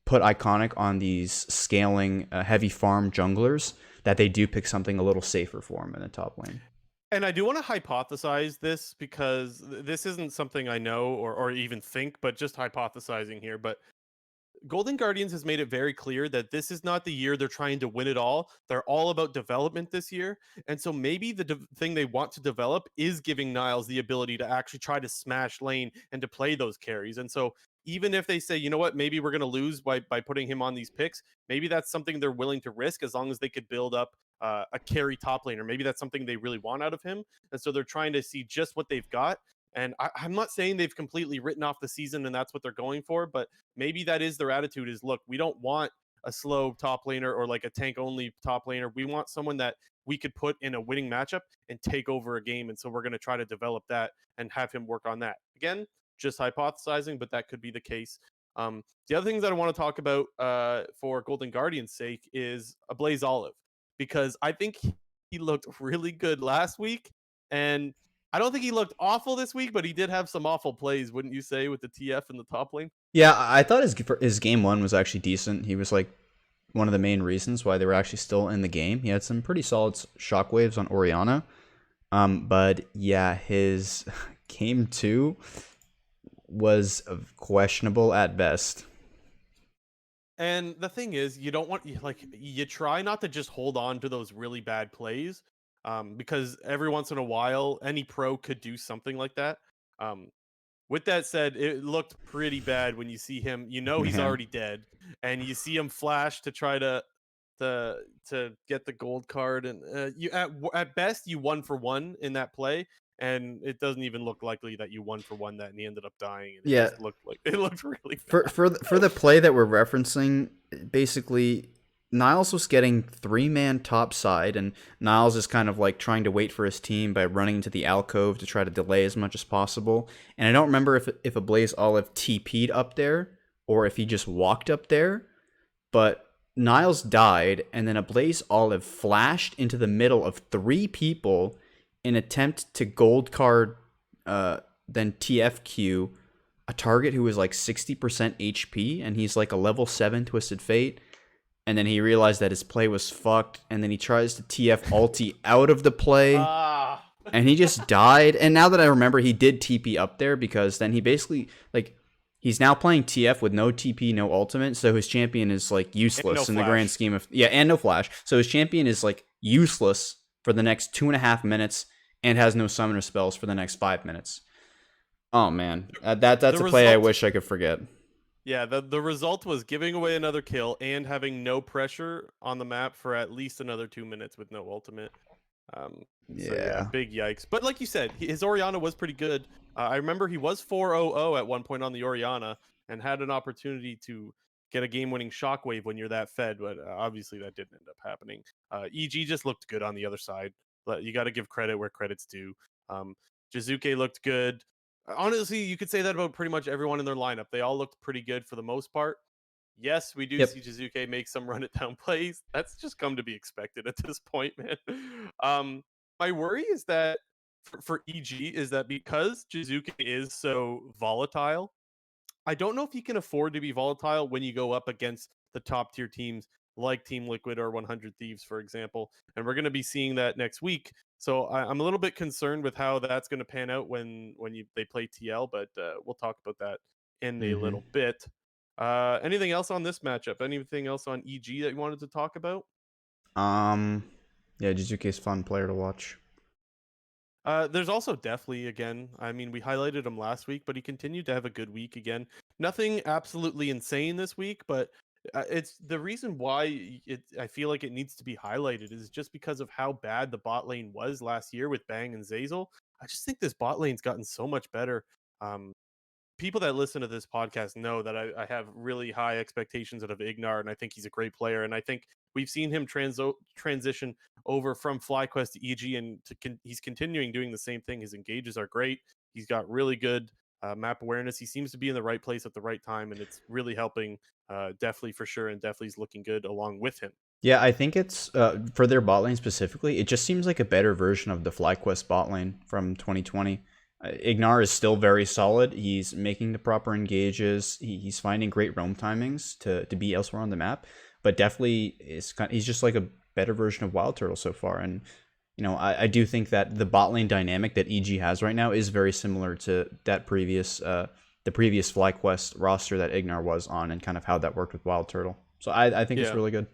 put Iconic on these scaling heavy farm junglers, that they do pick something a little safer for him in the top lane.
And I do want to hypothesize this, because this isn't something I know or even think, but just hypothesizing here. But Golden Guardians has made it very clear that this is not the year they're trying to win it all. They're all about development this year. And so maybe the thing they want to develop is giving Niles the ability to actually try to smash lane and to play those carries. And so even if they say, you know what, maybe we're going to lose by putting him on these picks, maybe that's something they're willing to risk, as long as they could build up a carry top laner. Maybe that's something they really want out of him. And so they're trying to see just what they've got. And I'm not saying they've completely written off the season and that's what they're going for, but maybe that is their attitude is, look, we don't want a slow top laner or like a tank only top laner. We want someone that we could put in a winning matchup and take over a game. And so we're going to try to develop that and have him work on that. Again, just hypothesizing, but that could be the case. The other things that I want to talk about for Golden Guardian's sake is a Blaze Olive, because I think he looked really good last week, and I don't think he looked awful this week, but he did have some awful plays, wouldn't you say, with the TF in the top lane?
Yeah, I thought his game one was actually decent. He was like one of the main reasons why they were actually still in the game. He had some pretty solid shockwaves on Orianna. But yeah, his game two was questionable at best.
And the thing is, you don't want, you try not to just hold on to those really bad plays, because every once in a while, any pro could do something like that. With that said, it looked pretty bad when you see him. He's already dead, and you see him flash to try to get the gold card, and you at best you 1-for-1 in that play, and it doesn't even look likely that you 1-for-1 that, and he ended up dying. And
Yeah,
it just looked like it looked really
bad.
For
the play that we're referencing, basically Niles was getting 3-man top side, and Niles is kind of like trying to wait for his team by running into the alcove to try to delay as much as possible. And I don't remember if a Blaze Olive TP'd up there or if he just walked up there, but Niles died, and then a Blaze Olive flashed into the middle of 3 people in attempt to gold card, then TFQ a target who was like 60% HP, and he's like a level 7 Twisted Fate. And then he realized that his play was fucked, and then he tries to TF ulti out of the play, and he just died. And now that I remember, he did TP up there, because then he basically, like, he's now playing TF with no TP, no ultimate, so his champion is, like, useless in the grand scheme of... Yeah, and no flash. So his champion is, like, useless for the next 2.5 minutes, and has no summoner spells for the next 5 minutes. Oh, man. That's a play I wish I could forget.
Yeah, the result was giving away another kill and having no pressure on the map for at least another 2 minutes with no ultimate. So yeah,
Yeah.
big yikes. But like you said, his Orianna was pretty good. I remember he was 4-0-0 at one point on the Orianna and had an opportunity to get a game-winning shockwave when you're that fed, but obviously that didn't end up happening. EG just looked good on the other side. But you got to give credit where credit's due. Um, Jizuke looked good. Honestly, you could say that about pretty much everyone in their lineup. They all looked pretty good for the most part. Yes, we do see
Yep.
Jizuke make some run it down plays. That's just come to be expected at this point, man. My worry is that for EG is that because Jizuke is so volatile, I don't know if he can afford to be volatile when you go up against the top tier teams like Team Liquid or 100 Thieves, for example. And we're going to be seeing that next week. So I'm a little bit concerned with how that's going to pan out when they play TL, but we'll talk about that in a
Mm-hmm.
little bit. Anything else on this matchup? Anything else on EG that you wanted to talk about?
Um, yeah, Jizuke's fun player to watch.
There's also Deathly again. I mean, we highlighted him last week, but he continued to have a good week again. Nothing absolutely insane this week, but it's the reason why I feel like it needs to be highlighted is just because of how bad the bot lane was last year with Bang and Zazel. I just think this bot lane's gotten so much better. Um, People that listen to this podcast know that I have really high expectations out of Ignar, and I think he's a great player. And I think we've seen him transition over from FlyQuest to EG, and he's continuing doing the same thing. His engages are great. He's got really good map awareness. He seems to be in the right place at the right time, and it's really helping Deathly for sure. And Deathly's looking good along with him.
Yeah, I think it's for their bot lane specifically. It just seems like a better version of the FlyQuest bot lane from 2020. Ignar is still very solid. He's making the proper engages. He's finding great roam timings to be elsewhere on the map. But definitely, he's just like a better version of Wild Turtle so far. And I do think that the bot lane dynamic that EG has right now is very similar to that the previous FlyQuest roster that Ignar was on, and kind of how that worked with Wild Turtle. So I think it's
Yeah.
really good.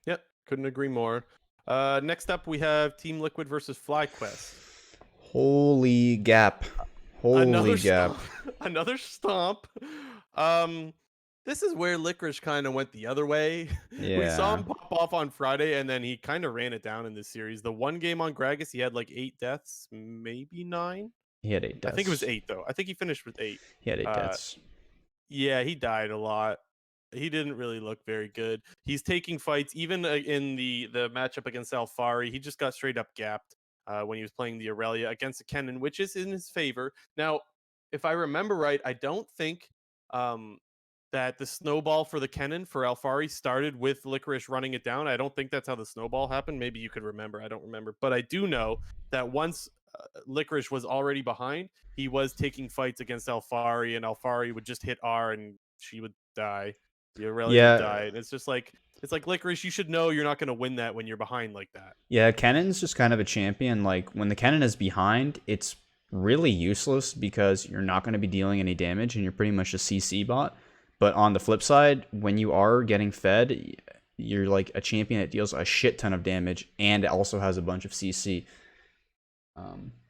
Yep. Couldn't agree more. Next up, we have Team Liquid versus FlyQuest.
Holy gap. Holy
Another
gap.
stomp. Another stomp. Um, this is where Licorice kind of went the other way. We saw
Yeah.
him pop off on Friday, and then he kind of ran it down in this series. The one game on Gragas, he had like 8 deaths, maybe 9.
He had 8
I think it was
deaths.
8 though. I think he finished with 8.
He had 8
Uh,
deaths.
yeah, he died a lot. He didn't really look very good. He's taking fights even in the matchup against Alfari. He just got straight up gapped when he was playing the Aurelia against a Kennen, which is in his favor. Now, if I remember right, I don't think um, that the snowball for the Kennen for Alfari started with Licorice running it down. I don't think that's how the snowball happened. Maybe you could remember. I don't remember. But I do know that once Licorice was already behind, he was taking fights against Alfari, and Alfari would just hit R and she would die. The Aurelia would
Yeah.
die. And it's like Licorice, you should know you're not going to win that when you're behind like that.
Yeah, Cannon's just kind of a champion. Like, when the Cannon is behind, it's really useless because you're not going to be dealing any damage and you're pretty much a CC bot. But on the flip side, when you are getting fed, you're like a champion that deals a shit ton of damage and also has a bunch of CC.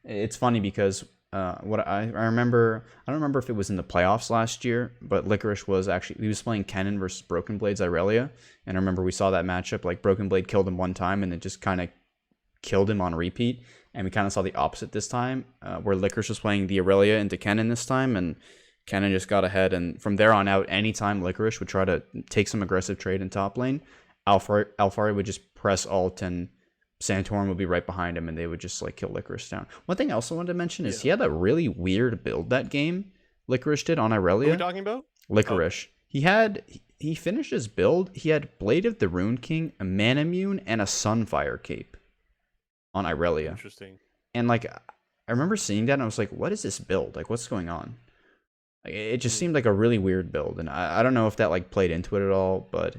It's funny because what I remember, I don't remember if it was in the playoffs last year, but Licorice he was playing Kennen versus Broken Blade's Irelia, and I remember we saw that matchup. Like, Broken Blade killed him one time, and then just kind of killed him on repeat. And we kind of saw the opposite this time, where Licorice was playing the Aurelia into Kennen this time, and Kennen just got ahead. And from there on out, anytime Licorice would try to take some aggressive trade in top lane, Alfari would just press ult, and Santorum would be right behind him, and they would just like kill Licorice down. One thing I also wanted to mention is he had a really weird build that game. Licorice did on Irelia.
What are we talking about?
Licorice. Okay. He finished his build. He had Blade of the Rune King, a Manamune, and a Sunfire Cape on Irelia.
Interesting.
And like, I remember seeing that, and I was like, "What is this build? Like, what's going on?" Like, it just seemed like a really weird build, and I don't know if that like played into it at all, but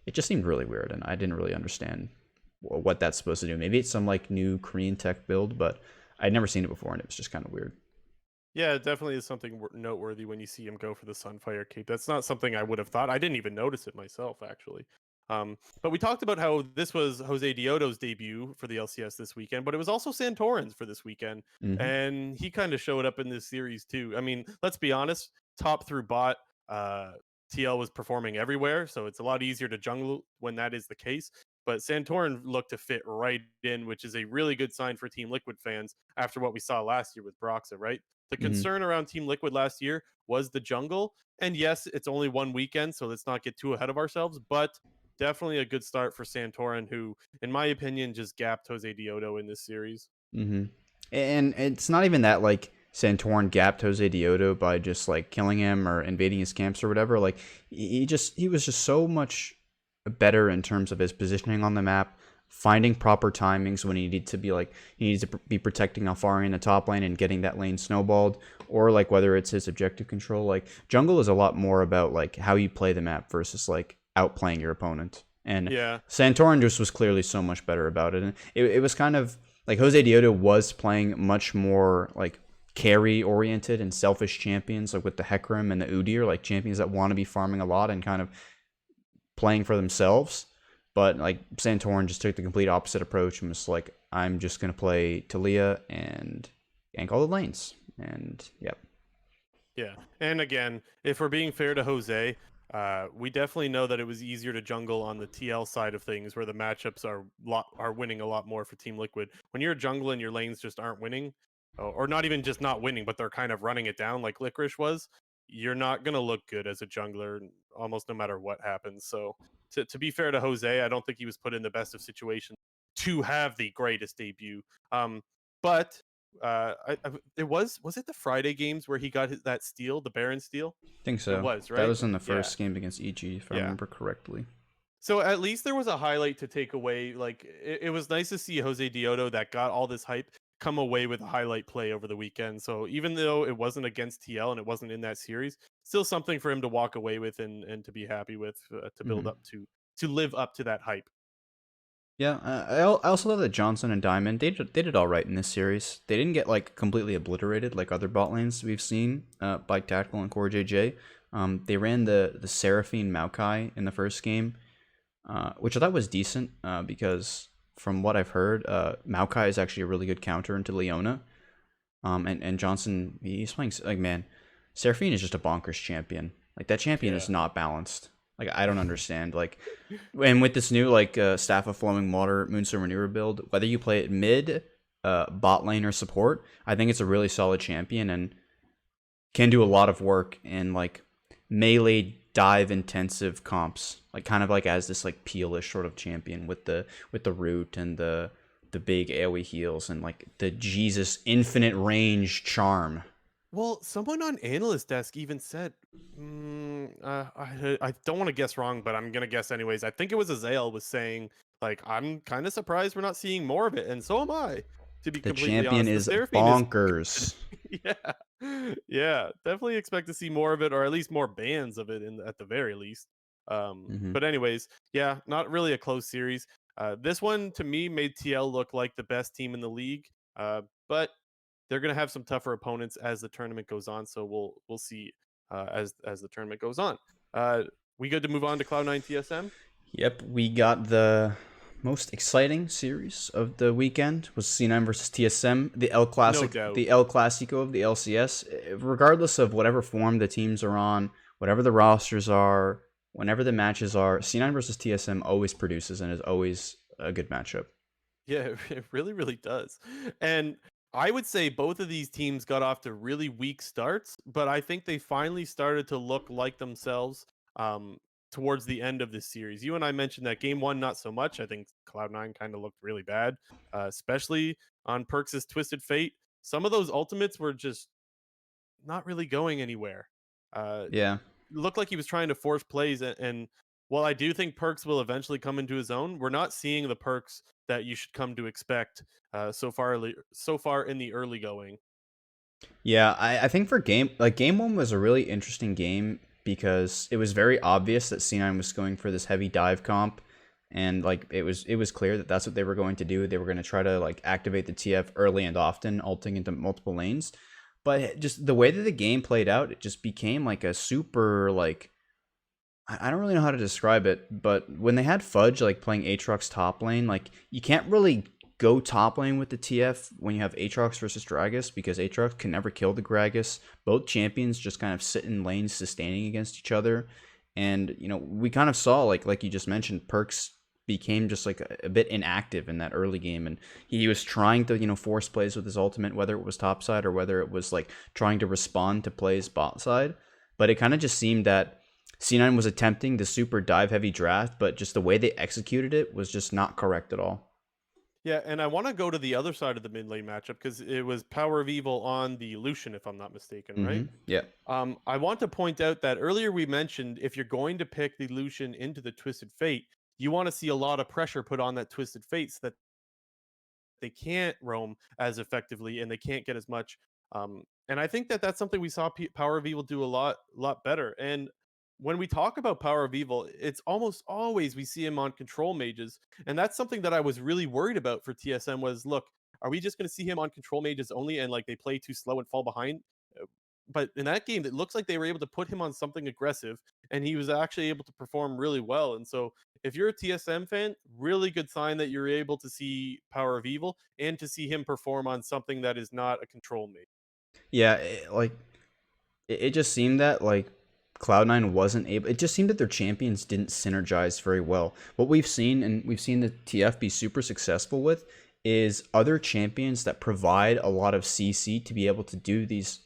it just seemed really weird, and I didn't really understand what that's supposed to do. Maybe it's some like new Korean tech build, but I'd never seen it before, and it was just kind of weird.
Yeah, it definitely is something noteworthy when you see him go for the Sunfire Cape. That's not something I would have thought. I didn't even notice it myself, actually. But we talked about how this was Jose Dioto's debut for the LCS this weekend, but it was also Santorin's for this weekend.
Mm-hmm.
And he kind of showed up in this series too. I mean, let's be honest, top through bot, TL was performing everywhere, so it's a lot easier to jungle when that is the case. but Santorin looked to fit right in, which is a really good sign for Team Liquid fans after what we saw last year with Broxa, right? The
Hmm.
concern around Team Liquid last year was the jungle. And yes, it's only one weekend, so let's not get too ahead of ourselves, but definitely a good start for Santorin, who, in my opinion, just gapped Jose Diodo in this series.
Hmm. And it's not even that like Santorin gapped Jose Diodo by just like killing him or invading his camps or whatever. Like he was just so much better in terms of his positioning on the map, finding proper timings when he needed to be like he needs to be protecting Alfari in the top lane and getting that lane snowballed, or like whether it's his objective control. Like jungle is a lot more about like how you play the map versus like outplaying your opponent. And
Yeah.
Santorin just was clearly so much better about it. And it was kind of like Jose Diodo was playing much more like carry oriented and selfish champions, like with the Hecarim and the Udyr, like champions that want to be farming a lot and kind of playing for themselves. But like Santorin just took the complete opposite approach and was like, I'm just gonna play Talia and gank all the lanes. And yep.
Yeah. And again, if we're being fair to Jose, we definitely know that it was easier to jungle on the TL side of things, where the matchups are winning a lot more for Team Liquid. When you're a jungle and your lanes just aren't winning, or not even just not winning, but they're kind of running it down like Licorice was, you're not gonna look good as a jungler almost no matter what happens. So to be fair to Jose, I don't think he was put in the best of situations to have the greatest debut. But it was it the Friday games where he got that steal, the Baron steal?
I think
It
so.
was,
That
right?
was in the
Yeah.
first game against EG, if I
Yeah.
remember correctly.
So at least there was a highlight to take away. Like it was nice to see Jose Diodo that got all this hype come away with a highlight play over the weekend. So even though it wasn't against TL and it wasn't in that series, still something for him to walk away with and to be happy with, to build
Hmm.
up to live up to that hype.
Yeah, I also love that Johnson and Diamond they did all right in this series. They didn't get like completely obliterated like other bot lanes we've seen, by Tactical and Core JJ. They ran the Seraphine Maokai in the first game, which I thought was decent, because from what I've heard, Maokai is actually a really good counter into Leona. And Johnson, he's playing like, man, Seraphine is just a bonkers champion. Like that champion
Yeah.
is not balanced. Like I don't understand. Like, and with this new like Staff of Flowing Water Moonstone Renewer build, whether you play it mid, bot lane or support, I think it's a really solid champion and can do a lot of work in like melee dive intensive comps. Like kind of like as this like peelish sort of champion with the root and the big AoE heals and like the Jesus infinite range charm.
Well, someone on analyst desk even said, I don't want to guess wrong, but I'm gonna guess anyways. I think it was Azael was saying, like, I'm kind of surprised we're not seeing more of it, and so am I. To be
The
completely
champion
honest, the
is
Seraphine is,
bonkers.
yeah, yeah, definitely expect to see more of it, or at least more bans of it, at the very least.
Hmm.
But anyways, yeah, not really a close series. This one to me made TL look like the best team in the league. But they're going to have some tougher opponents as the tournament goes on. So we'll see, as the tournament goes on. Uh, we good to move on to Cloud9 TSM?
Yep, we got the most exciting series of the weekend was C9 versus TSM,
No doubt.
the El Clasico of the LCS. Regardless of whatever form the teams are on, whatever the rosters are, whenever the matches are, C9 versus TSM always produces and is always a good matchup.
Yeah, it really, really does. And I would say both of these teams got off to really weak starts, but I think they finally started to look like themselves, um, towards the end of this series. You and I mentioned that game one, not so much. I think Cloud9 kind of looked really bad, especially on Perks' Twisted Fate. Some of those ultimates were just not really going anywhere. Uh,
Yeah.
Looked like he was trying to force plays, and while I do think Perks will eventually come into his own, we're not seeing the Perks that you should come to expect, so far in the early going.
Yeah, I think for game one was a really interesting game because it was very obvious that C9 was going for this heavy dive comp, and like it was clear that that's what they were going to do. They were going to try to like activate the TF early and often, ulting into multiple lanes. But just the way that the game played out, it just became like a super like I don't really know how to describe it, but when they had Fudge like playing Aatrox top lane, like you can't really go top lane with the TF when you have Aatrox versus Gragas because Aatrox can never kill the Gragas. Both champions just kind of sit in lanes sustaining against each other. And, you know, we kind of saw like you just mentioned, Perks became just like a bit inactive in that early game, and he was trying to force plays with his ultimate, whether it was top side or whether it was like trying to respond to plays bot side. But it kind of just seemed that C9 was attempting the super dive heavy draft, but just the way they executed it was just not correct at all.
Yeah, and I want to go to the other side of the mid lane matchup because it was Power of Evil on the Lucian, if I'm not mistaken, right?
Yeah.
I want to point out that earlier we mentioned if you're going to pick the Lucian into the Twisted Fate, you want to see a lot of pressure put on that Twisted Fate so that they can't roam as effectively and they can't get as much. And I think that that's something we saw Power of Evil do a lot better. And when we talk about Power of Evil, it's almost always we see him on control mages, and that's something that I was really worried about for TSM. Was look, are we just going to see him on control mages only, and like they play too slow and fall behind? But in that game, it looks like they were able to put him on something aggressive, and he was actually able to perform really well. And so, if you're a TSM fan, really good sign that you're able to see Power of Evil and to see him perform on something that is not a control mate.
Yeah, it just seemed that like Cloud9 wasn't able. It just seemed that their champions didn't synergize very well. What we've seen, and we've seen the TF be super successful with, is other champions that provide a lot of CC to be able to do these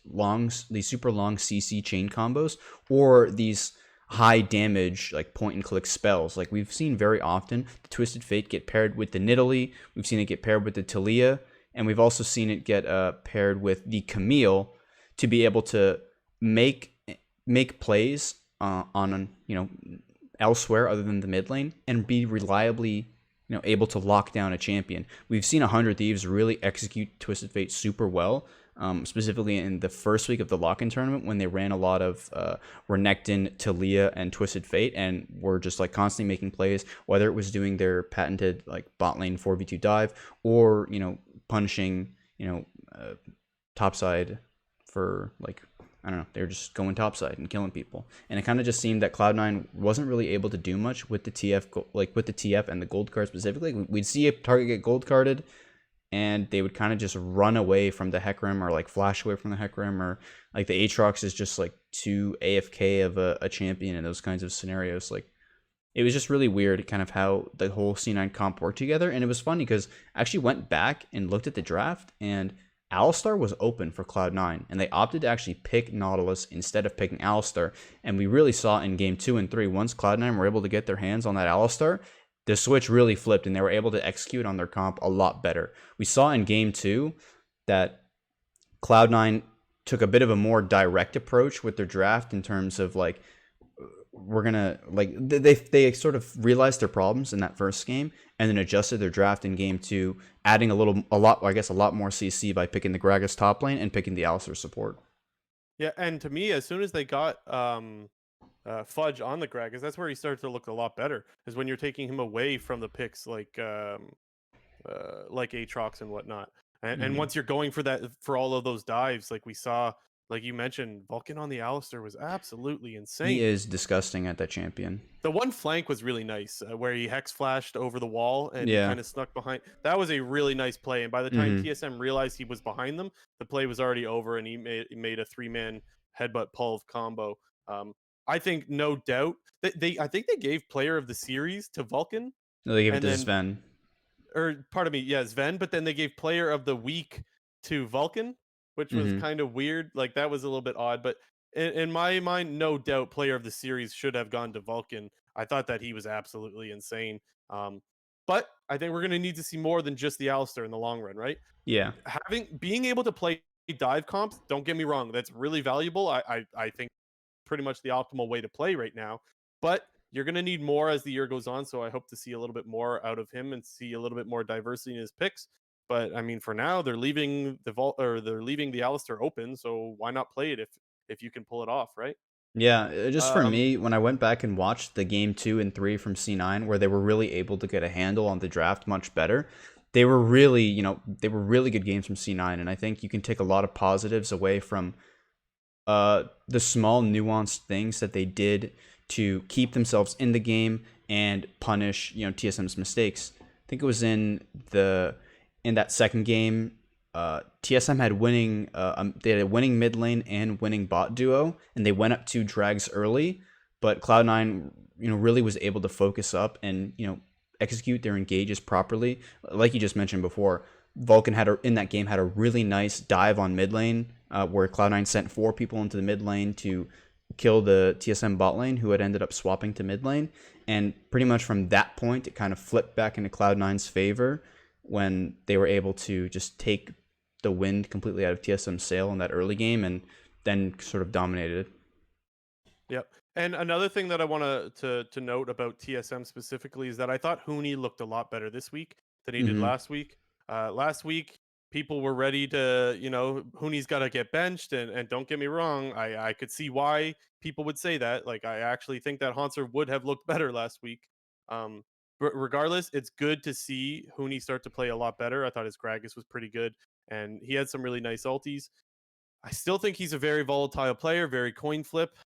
super long CC chain combos, or these high damage like point and click spells. Like we've seen very often the Twisted Fate get paired with the Nidalee. We've seen it get paired with the Talia, and we've also seen it get paired with the Camille to be able to make plays on elsewhere other than the mid lane and be reliably able to lock down a champion. We've seen 100 Thieves really execute Twisted Fate super well, specifically in the first week of the lock-in tournament when they ran a lot of Renekton, Talia, and Twisted Fate, and were just like constantly making plays, whether it was doing their patented like bot lane 4v2 dive or punishing topside for like, I don't know, they were just going topside and killing people. And it kind of just seemed that Cloud9 wasn't really able to do much with the TF, like with the TF and the gold card specifically. We'd see a target get gold carded, and they would kind of just run away from the Hecarim or like flash away from the Hecarim, or like the Aatrox is just like too AFK of a champion in those kinds of scenarios. Like it was just really weird kind of how the whole C9 comp worked together. And it was funny because I actually went back and looked at the draft, and Alistar was open for Cloud9, and they opted to actually pick Nautilus instead of picking Alistar. And we really saw in game 2 and 3, once Cloud9 were able to get their hands on that Alistar, the switch really flipped and they were able to execute on their comp a lot better. We saw in game 2 that Cloud9 took a bit of a more direct approach with their draft in terms of like, we're gonna like they sort of realized their problems in that first game and then adjusted their draft in game 2, adding a lot more CC by picking the Gragas top lane and picking the Alistar support.
Yeah, and to me, as soon as they got Fudge on the Gragas, that's where he started to look a lot better. Is when you're taking him away from the picks like Aatrox and whatnot, and once you're going for all of those dives, like we saw. Like you mentioned, Vulcan on the Alistar was absolutely insane.
He is disgusting at that champion.
The one flank was really nice, where he hex flashed over the wall and kind of snuck behind. That was a really nice play. And by the time TSM realized he was behind them, the play was already over, and he made a 3-man headbutt pulve combo. I think no doubt I think they gave Player of the Series to Vulcan.
No, they gave it to Sven.
Or pardon me, yeah, Sven. But then they gave Player of the Week to Vulcan, which was kind of weird. Like that was a little bit odd, but in my mind, no doubt Player of the Series should have gone to Vulcan. I thought that he was absolutely insane. But I think we're going to need to see more than just the Alistar in the long run, right?
Yeah.
Being able to play dive comps, don't get me wrong, that's really valuable. I think pretty much the optimal way to play right now, but you're going to need more as the year goes on. So I hope to see a little bit more out of him and see a little bit more diversity in his picks. But I mean, for now, they're leaving the Alistar open, so why not play it if you can pull it off, right?
Yeah, just for me, when I went back and watched the game 2 and 3 from C9, where they were really able to get a handle on the draft much better, they were really good games from C9, and I think you can take a lot of positives away from the small nuanced things that they did to keep themselves in the game and punish TSM's mistakes. I think it was in that second game, TSM had they had a winning mid lane and winning bot duo, and they went up 2 drags early, but Cloud9 really was able to focus up and execute their engages properly. Like you just mentioned before, Vulcan in that game had a really nice dive on mid lane, where Cloud9 sent 4 people into the mid lane to kill the TSM bot lane, who had ended up swapping to mid lane. And pretty much from that point, it kind of flipped back into Cloud9's favor when they were able to just take the wind completely out of TSM's sail in that early game, and then sort of dominated.
Yep. And another thing that I want to note about TSM specifically is that I thought Huni looked a lot better this week than he did last week. Last week, people were ready to, Huni's got to get benched. And don't get me wrong, I could see why people would say that. Like, I actually think that Hanser would have looked better last week. But regardless, it's good to see Huni start to play a lot better. I thought his Gragas was pretty good, and he had some really nice ultis. I still think he's a very volatile player, very coin flip.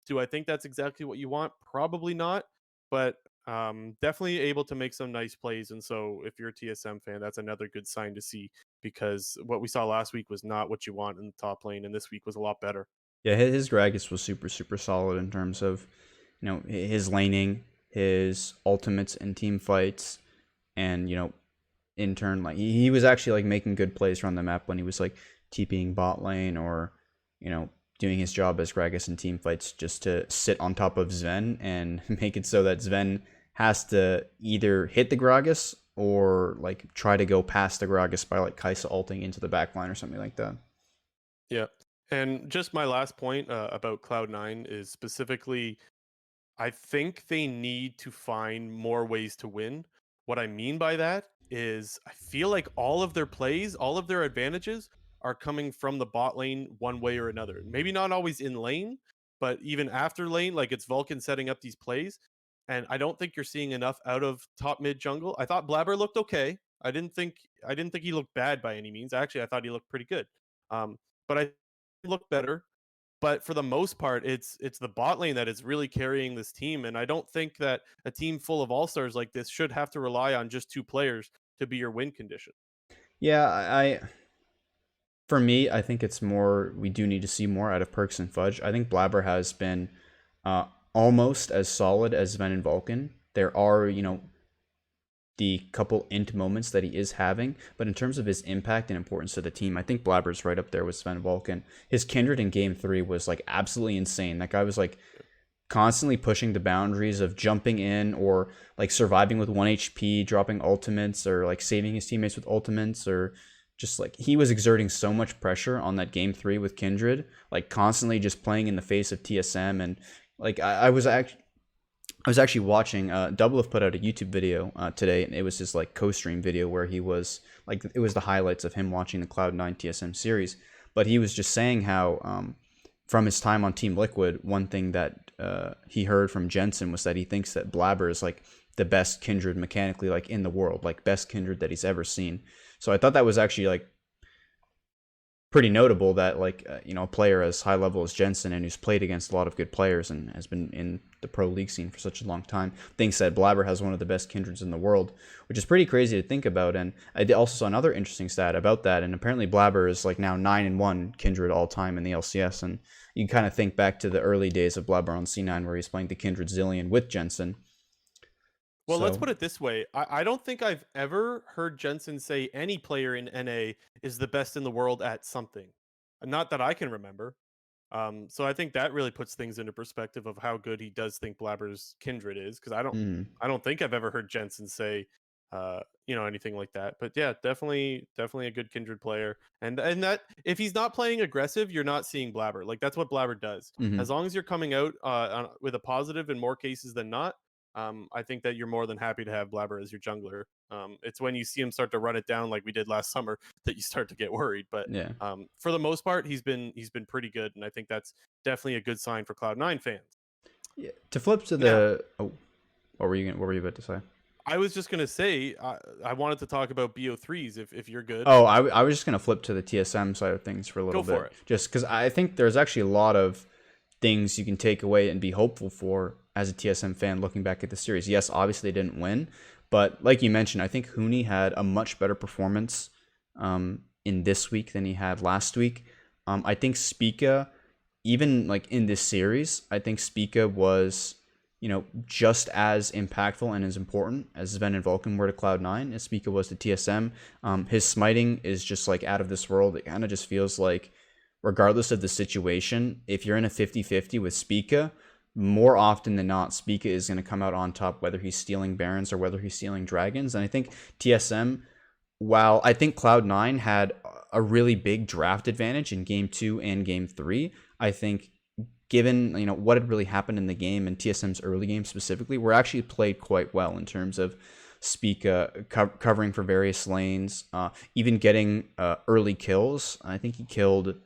Do I think that's exactly what you want? Probably not, but definitely able to make some nice plays. And so, if you're a TSM fan, that's another good sign to see, because what we saw last week was not what you want in the top lane, and this week was a lot better.
Yeah, his Gragas was super, super solid in terms of, his laning, his ultimates in team fights, and, in turn, like he was actually like making good plays around the map when he was like TPing bot lane, or, doing his job as Gragas in team fights, just to sit on top of Sven and make it so that Sven has to either hit the Gragas or like try to go past the Gragas by like Kai'Sa ulting into the backline or something like that.
Yeah. And just my last point about Cloud9 is specifically, I think they need to find more ways to win. What I mean by that is, I feel like all of their plays, all of their advantages are coming from the bot lane one way or another. Maybe not always in lane, but even after lane, like it's Vulcan setting up these plays. And I don't think you're seeing enough out of top mid jungle. I thought Blabber looked okay. I didn't think he looked bad by any means. Actually, I thought he looked pretty good. But I looked better. But for the most part, it's the bot lane that is really carrying this team, and I don't think that a team full of all-stars like this should have to rely on just 2 players to be your win condition.
Yeah, for me, I think it's more, we do need to see more out of Perks and Fudge. I think Blabber has been almost as solid as Sven and Vulcan. There are, the couple int moments that he is having, but in terms of his impact and importance to the team, I think Blabber's right up there with Sven Vulcan. His Kindred in game 3 was like absolutely insane. That guy was like constantly pushing the boundaries of jumping in, or like surviving with 1 HP, dropping ultimates, or like saving his teammates with ultimates, or just like he was exerting so much pressure on that game 3 with Kindred, like constantly just playing in the face of TSM. And like I was actually watching, Double have put out a YouTube video today, and it was his like co-stream video where he was like, it was the highlights of him watching the Cloud9 TSM series. But he was just saying how from his time on Team Liquid, one thing that he heard from Jensen was that he thinks that Blabber is like the best Kindred mechanically, like in the world, like best Kindred that he's ever seen. So I thought that was actually like pretty notable that like a player as high level as Jensen, and who's played against a lot of good players and has been in the pro league scene for such a long time, thinks that Blabber has one of the best Kindreds in the world, which is pretty crazy to think about. And I also saw another interesting stat about that, and apparently Blabber is like now 9-1 Kindred all time in the LCS. And you kind of think back to the early days of Blabber on C9, where he's playing the Kindred Zillion with Jensen.
Well, let's put it this way. I don't think I've ever heard Jensen say any player in NA is the best in the world at something. Not that I can remember. So I think that really puts things into perspective of how good he does think Blabber's Kindred is, because I don't think I've ever heard Jensen say anything like that. But yeah, definitely a good Kindred player. And that, if he's not playing aggressive, you're not seeing Blabber. Like, that's what Blabber does. As long as you're coming out with a positive in more cases than not, I think that you're more than happy to have Blabber as your jungler. It's when you see him start to run it down like we did last summer that you start to get worried. But
Yeah.
For the most part, he's been pretty good, and I think that's definitely a good sign for Cloud9 fans.
Yeah. To flip to the what were you about to say?
I was just gonna say I wanted to talk about Bo3s if you're good.
Oh, I was just gonna flip to the TSM side of things for a little bit.
Go for it.
Just because I think there's actually a lot of things you can take away and be hopeful for as a TSM fan looking back at the series. Yes, obviously they didn't win, but like you mentioned, I think Huni had a much better performance in this week than he had last week. I think Spica, even like in this series, I think Spica was just as impactful and as important as Sven and Vulcan were to Cloud9 as Spica was to TSM. His smiting is just like out of this world. It kind of just feels like, regardless of the situation, if you're in a 50-50 with Spica, more often than not, Spica is going to come out on top, whether he's stealing Barons or whether he's stealing Dragons. And I think TSM, while I think Cloud9 had a really big draft advantage in Game 2 and Game 3, I think given what had really happened in the game and TSM's early game specifically, we're actually played quite well in terms of Spica covering for various lanes, even getting early kills. I think he killed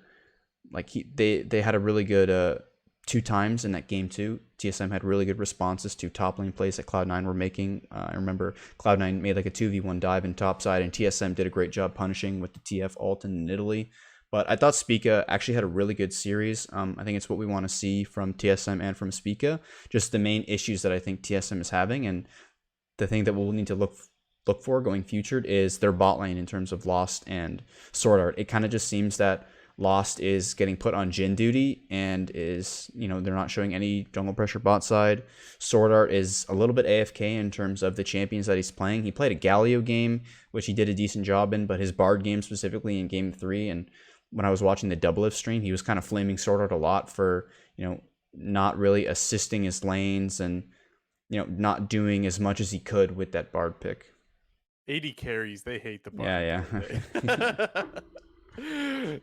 they had a really good 2 times in that game 2. TSM had really good responses to top lane plays that Cloud9 were making. I remember Cloud9 made like a 2v1 dive in top side, and TSM did a great job punishing with the TF ult in Italy. But I thought Spica actually had a really good series. I think it's what we want to see from TSM and from Spica. Just the main issues that I think TSM is having, and the thing that we'll need to look for going future is their bot lane in terms of Lost and Sword Art. It kind of just seems that Lost is getting put on Jhin duty and is, they're not showing any jungle pressure bot side. Sword Art is a little bit AFK in terms of the champions that he's playing. He played a Galio game, which he did a decent job in, but his Bard game specifically in Game 3, and when I was watching the Double Lift stream, he was kind of flaming Sword Art a lot for, not really assisting his lanes and, not doing as much as he could with that Bard pick.
80 carries, they hate the Bard.
Yeah.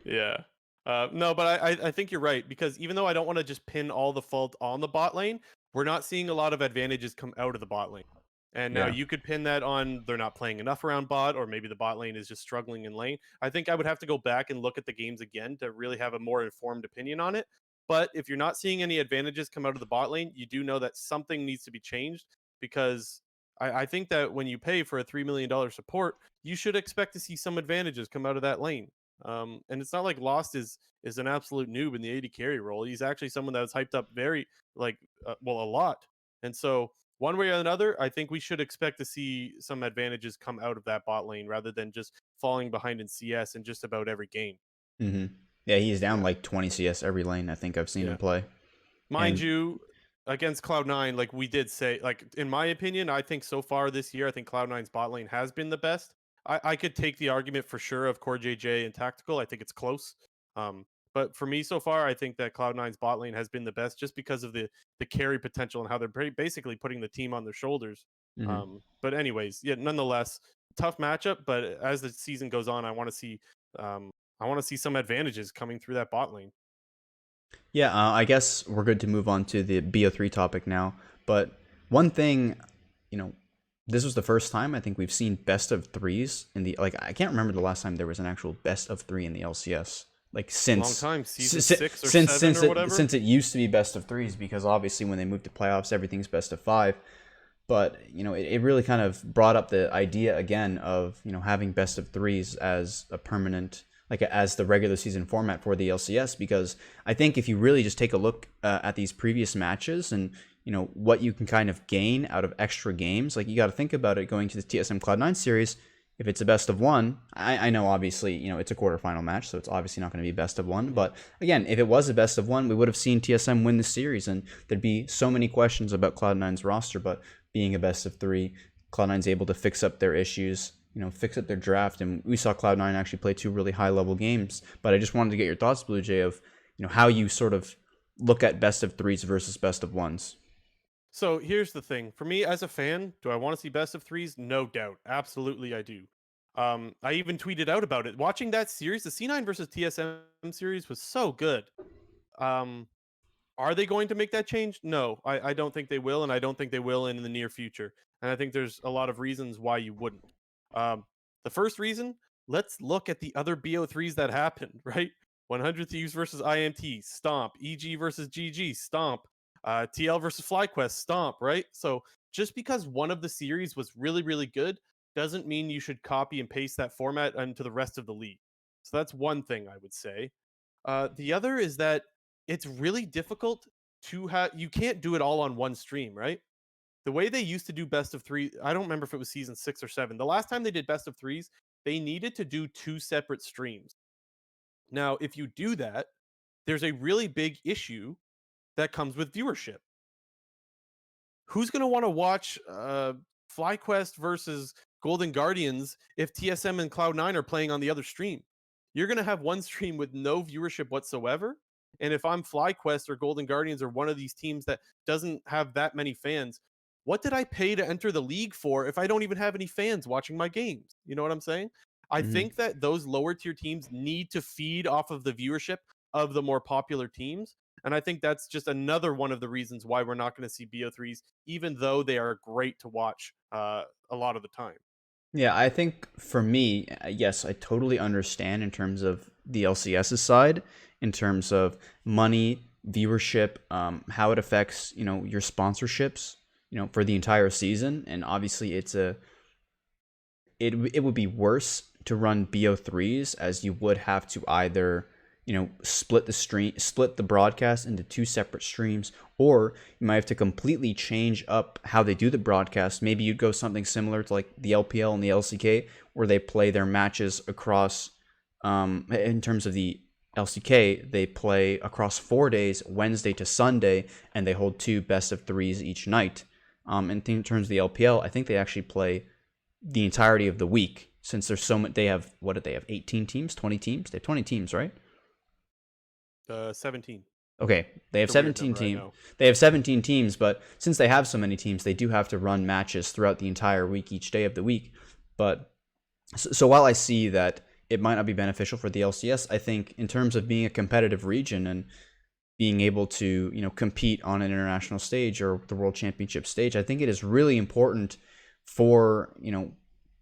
Yeah. No, but I think you're right, because even though I don't want to just pin all the fault on the bot lane, we're not seeing a lot of advantages come out of the bot lane. And now
Yeah.
you could pin that on they're not playing enough around bot, or maybe the bot lane is just struggling in lane. I think I would have to go back and look at the games again to really have a more informed opinion on it. But if you're not seeing any advantages come out of the bot lane, you do know that something needs to be changed, because I think that when you pay for a $3 million support, you should expect to see some advantages come out of that lane. And it's not like Lost is an absolute noob in the 80 carry role. He's actually someone that was hyped up very a lot. And so one way or another, I think we should expect to see some advantages come out of that bot lane rather than just falling behind in CS in just about every game.
Mm-hmm. Yeah, he's down
Yeah.
like 20 CS every lane I think I've seen him play.
Mind you, against Cloud9, like we did say, like in my opinion, I think so far this year, I think Cloud9's bot lane has been the best. I could take the argument for sure of Core JJ and Tactical. I think it's close. But for me so far, I think that Cloud9's bot lane has been the best just because of the carry potential and how they're basically putting the team on their shoulders.
Mm-hmm.
But anyways, yeah, nonetheless, tough matchup. But as the season goes on, I want to see some advantages coming through that bot lane.
Yeah, I guess we're good to move on to the Bo3 topic now. But one thing, this was the first time I think we've seen best of threes in the I can't remember the last time there was an actual best of 3 in the LCS. Like since
long time, season 6 or 7 or whatever.
Since it used to be best of 3s, because obviously when they moved to playoffs, everything's best of 5. But it really kind of brought up the idea again of having best of 3s as a permanent, as the regular season format for the LCS, because I think if you really just take a look at these previous matches and what you can kind of gain out of extra games, you got to think about it going to the TSM Cloud9 series. If it's a best of 1, I know obviously it's a quarterfinal match, so it's obviously not going to be best of 1. But again, if it was a best of 1, we would have seen TSM win the series, and there'd be so many questions about Cloud9's roster. But being a best of 3, Cloud9's able to fix up their issues, fix up their draft, and we saw Cloud9 actually play 2 really high-level games. But I just wanted to get your thoughts, Blue Jay, of how you sort of look at best of 3s versus best of 1s.
So here's the thing. For me as a fan, do I want to see best of 3s? No doubt. Absolutely I do. I even tweeted out about it. Watching that series, the C9 versus TSM series was so good. Are they going to make that change? No, I don't think they will, and I don't think they will in the near future. And I think there's a lot of reasons why you wouldn't. The first reason, let's look at the other BO3s that happened, right? 100 Thieves versus IMT, stomp. EG versus GG, stomp. TL versus FlyQuest, stomp, right? So just because one of the series was really, really good doesn't mean you should copy and paste that format into the rest of the league. So that's one thing I would say. The other is that it's really difficult to have, you can't do it all on one stream, right? The way they used to do best of 3, I don't remember if it was season 6 or 7. The last time they did best of 3s, they needed to do 2 separate streams. Now, if you do that, there's a really big issue that comes with viewership. who's going to want to watch FlyQuest versus Golden Guardians if TSM and Cloud9 are playing on the other stream? You're going to have one stream with no viewership whatsoever. And if I'm FlyQuest or Golden Guardians or one of these teams that doesn't have that many fans, what did I pay to enter the league for if I don't even have any fans watching my games? You know what I'm saying? I
Hmm.
think that those lower tier teams need to feed off of the viewership of the more popular teams. And I think that's just another one of the reasons why we're not going to see Bo3s, even though they are great to watch a lot of the time.
Yeah, I think for me, yes, I totally understand in terms of the LCS's side, in terms of money, viewership, how it affects, your sponsorships, for the entire season. And obviously it would be worse to run BO3s, as you would have to either split the broadcast into two separate streams, or you might have to completely change up how they do the broadcast. Maybe you'd go something similar to like the LPL and the LCK, where they play their matches across, in terms of the LCK, they play across 4 days, Wednesday to Sunday, and they hold two best of threes each night. And in terms of the LPL, I think they actually play the entirety of the week, since there's so much. They have, what did they have, 18 teams, 20 teams? They have 20 teams, right?
17.
Okay, they have
It's a weird
17
number, I
team.
know.
They have 17 teams, but since they have so many teams, they do have to run matches throughout the entire week, each day of the week. But so while I see that it might not be beneficial for the LCS, I think in terms of being a competitive region and being able to, compete on an international stage or the World Championship stage, I think it is really important for,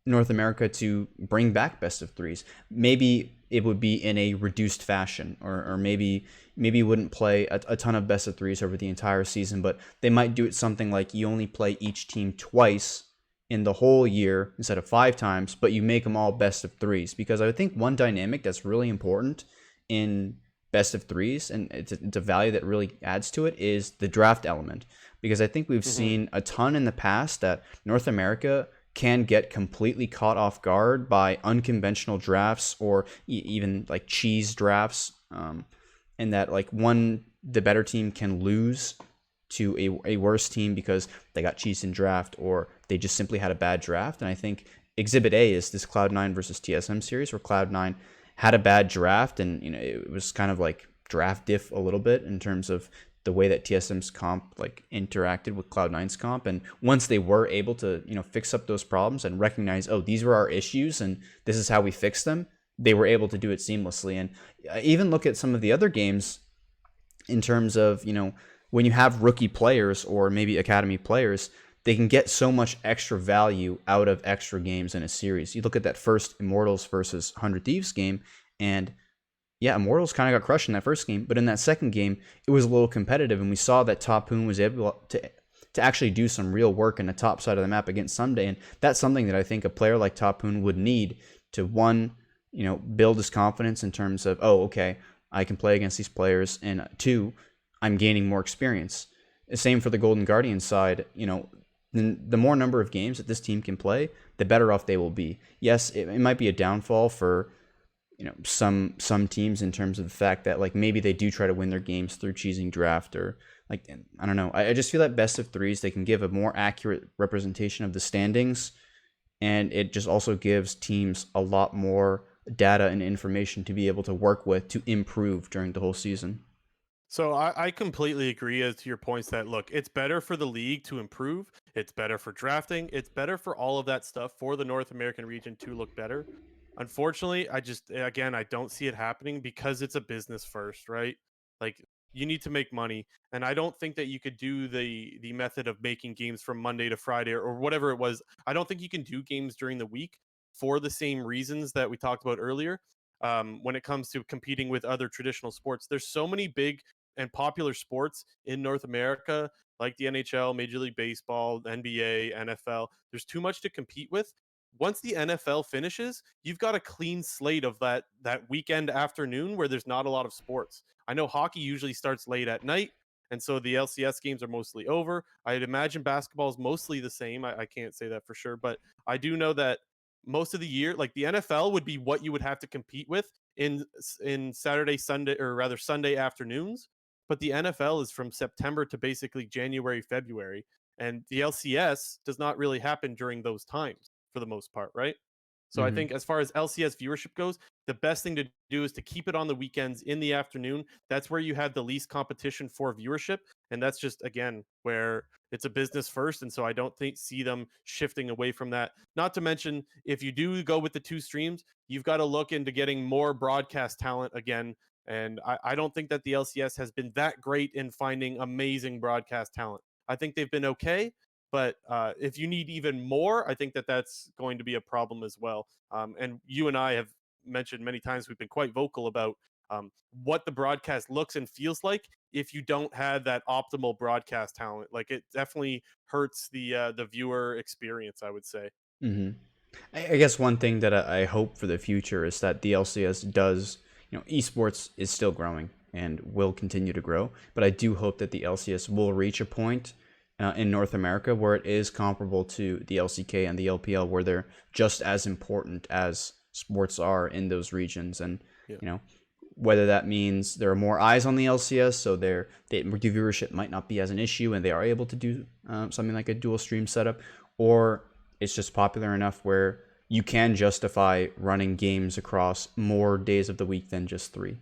North America to bring back best of threes. Maybe it would be in a reduced fashion, or maybe you wouldn't play a ton of best of threes over the entire season, but they might do it something like you only play each team twice in the whole year instead of 5 times, but you make them all best of threes. Because I think one dynamic that's really important in best of threes, and it's a value that really adds to it, is the draft element. Because I think we've seen a ton in the past that North America can get completely caught off guard by unconventional drafts, or even like cheese drafts, and that like the better team can lose to a worse team because they got cheesed in draft, or they just simply had a bad draft. And I think Exhibit A is this Cloud9 versus TSM series, where Cloud9 had a bad draft, and it was kind of like draft diff a little bit in terms of the way that TSM's comp like interacted with Cloud9's comp. And once they were able to fix up those problems and recognize, oh, these were our issues and this is how we fix them, they were able to do it seamlessly. And even look at some of the other games in terms of when you have rookie players or maybe academy players, they can get so much extra value out of extra games in a series. You look at that first Immortals versus 100 Thieves game, and yeah, Immortals kind of got crushed in that first game, but in that second game, it was a little competitive, and we saw that Top Hoon was able to actually do some real work in the top side of the map against Someday, and that's something that I think a player like Top Hoon would need to, one, build his confidence in terms of, oh, okay, I can play against these players, and two, I'm gaining more experience. Same for the Golden Guardian side. The more number of games that this team can play, the better off they will be. Yes, it might be a downfall for some teams in terms of the fact that like maybe they do try to win their games through cheesing draft, or like, I don't know. I just feel that best of threes, they can give a more accurate representation of the standings, and it just also gives teams a lot more data and information to be able to work with to improve during the whole season.
So I completely agree as to your points that, look, it's better for the league to improve. It's better for drafting. It's better for all of that stuff for the North American region to look better. Unfortunately, I don't see it happening because it's a business first, right? Like, you need to make money, and I don't think that you could do the method of making games from Monday to Friday, or whatever it was. I don't think you can do games during the week for the same reasons that we talked about earlier. When it comes to competing with other traditional sports, there's so many big and popular sports in North America, like the NHL, Major League Baseball, NBA, NFL. There's too much to compete with. Once the NFL finishes, you've got a clean slate of that weekend afternoon where there's not a lot of sports. I know hockey usually starts late at night, and so the LCS games are mostly over. I'd imagine basketball is mostly the same. I can't say that for sure, but I do know that most of the year, like the NFL would be what you would have to compete with in Saturday, Sunday, or rather Sunday afternoons. But the NFL is from September to basically January, February. and the LCS does not really happen during those times for the most part, right? So I
Hmm.
think as far as LCS viewership goes, the best thing to do is to keep it on the weekends in the afternoon. That's where you have the least competition for viewership, and that's just again where it's a business first, and so I don't think see them shifting away from that. Not to mention, if you do go with the two streams, you've got to look into getting more broadcast talent again. And I don't think that the LCS has been that great in finding amazing broadcast talent. I think they've been okay, but if you need even more, I think that that's going to be a problem as well. And you and I have mentioned many times, we've been quite vocal about what the broadcast looks and feels like if you don't have that optimal broadcast talent. Like it definitely hurts the viewer experience, I would say.
Hmm. I guess one thing that I hope for the future is that the LCS does, esports is still growing and will continue to grow. But I do hope that the LCS will reach a point in North America where it is comparable to the LCK and the LPL, where they're just as important as sports are in those regions. And,
Yeah.
whether that means there are more eyes on the LCS, so their viewership might not be as an issue, and they are able to do something like a dual stream setup, or it's just popular enough where you can justify running games across more days of the week than just 3.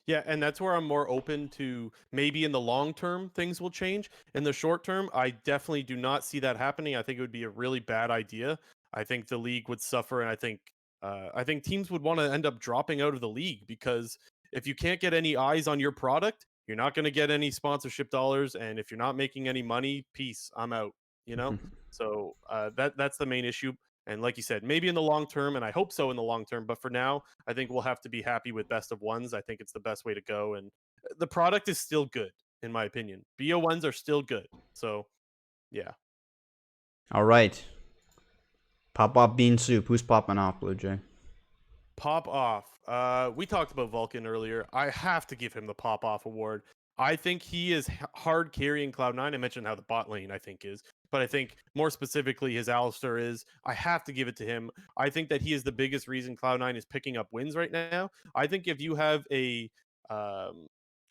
Yeah, and that's where I'm more open to maybe in the long term things will change. In the short term, I definitely do not see that happening. I think it would be a really bad idea. I think the league would suffer, and I think teams would want to end up dropping out of the league because if you can't get any eyes on your product, you're not going to get any sponsorship dollars, and if you're not making any money, peace, I'm out. You know, so that's the main issue. And like you said, maybe in the long term, and I hope so in the long term, but for now, I think we'll have to be happy with best of ones. I think it's the best way to go. And the product is still good, in my opinion. Bo1s are still good. So, yeah.
All right. Popoff Beansoup. Who's popping off, Blue Jay?
Pop off. We talked about Vulcan earlier. I have to give him the pop off award. I think he is hard carrying Cloud9. I mentioned how the bot lane I think is, but I think more specifically his Alistar is. I have to give it to him. I think that he is the biggest reason Cloud9 is picking up wins right now. I think if you have um,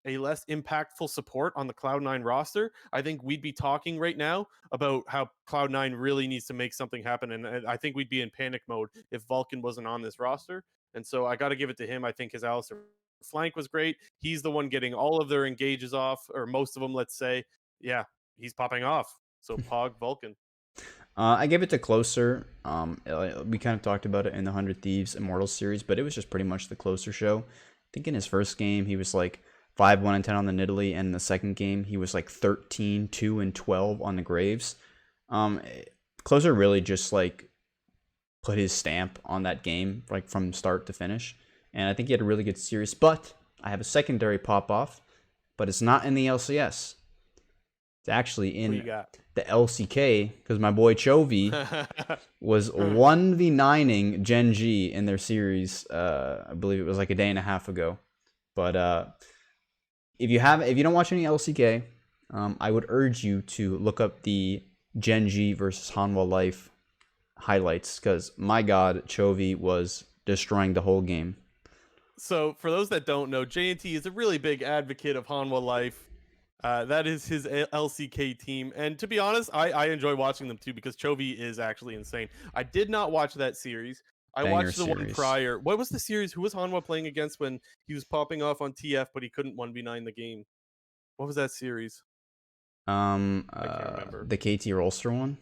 a less impactful support on the Cloud9 roster, I think we'd be talking right now about how Cloud9 really needs to make something happen. And I think we'd be in panic mode if Vulcan wasn't on this roster. And so I got to give it to him. I think his Alistar flank was great. He's the one getting all of their engages off, or most of them, let's say. Yeah, he's popping off. So Pog Vulcan.
I gave it to Closer. We kind of talked about it in the 100 Thieves Immortals series, but it was just pretty much the Closer show. I think in his first game, he was like 5-1-10 on the Nidalee, and in the second game, he was like 13-2-12 on the Graves. Closer really just like put his stamp on that game, like from start to finish. And I think he had a really good series. But I have a secondary pop off, but it's not in the LCS. It's actually in the LCK because my boy Chovy was 1v9ing Gen G in their series. I believe it was like a day and a half ago. But if you don't watch any LCK, I would urge you to look up the Gen G versus Hanwha Life highlights because my God, Chovy was destroying the whole game.
So for those that don't know, JNT is a really big advocate of Hanwha Life. That is his LCK team, and to be honest, I enjoy watching them too because Chovy is actually insane. I did not watch that series. I
Banger
watched the one
series.
prior. What was the series? Who was Hanwha playing against when he was popping off on TF, but he couldn't 1v9 the game? What was that series? I can't remember.
The KT Rolster one.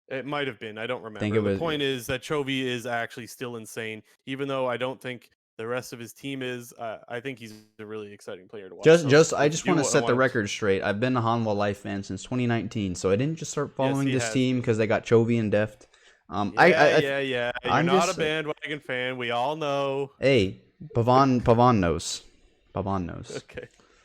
It might have been. I don't remember.
Think it was.
The point is that Chovy is actually still insane, even though I don't think the rest of his team is. I think he's a really exciting player to watch.
I just want to set the record straight. I've been a Hanwha Life fan since 2019, so I didn't just start following this team because they got Chovy and Deft.
Yeah. You're not a bandwagon fan. We all know.
Hey, Pavan knows. Pavan knows.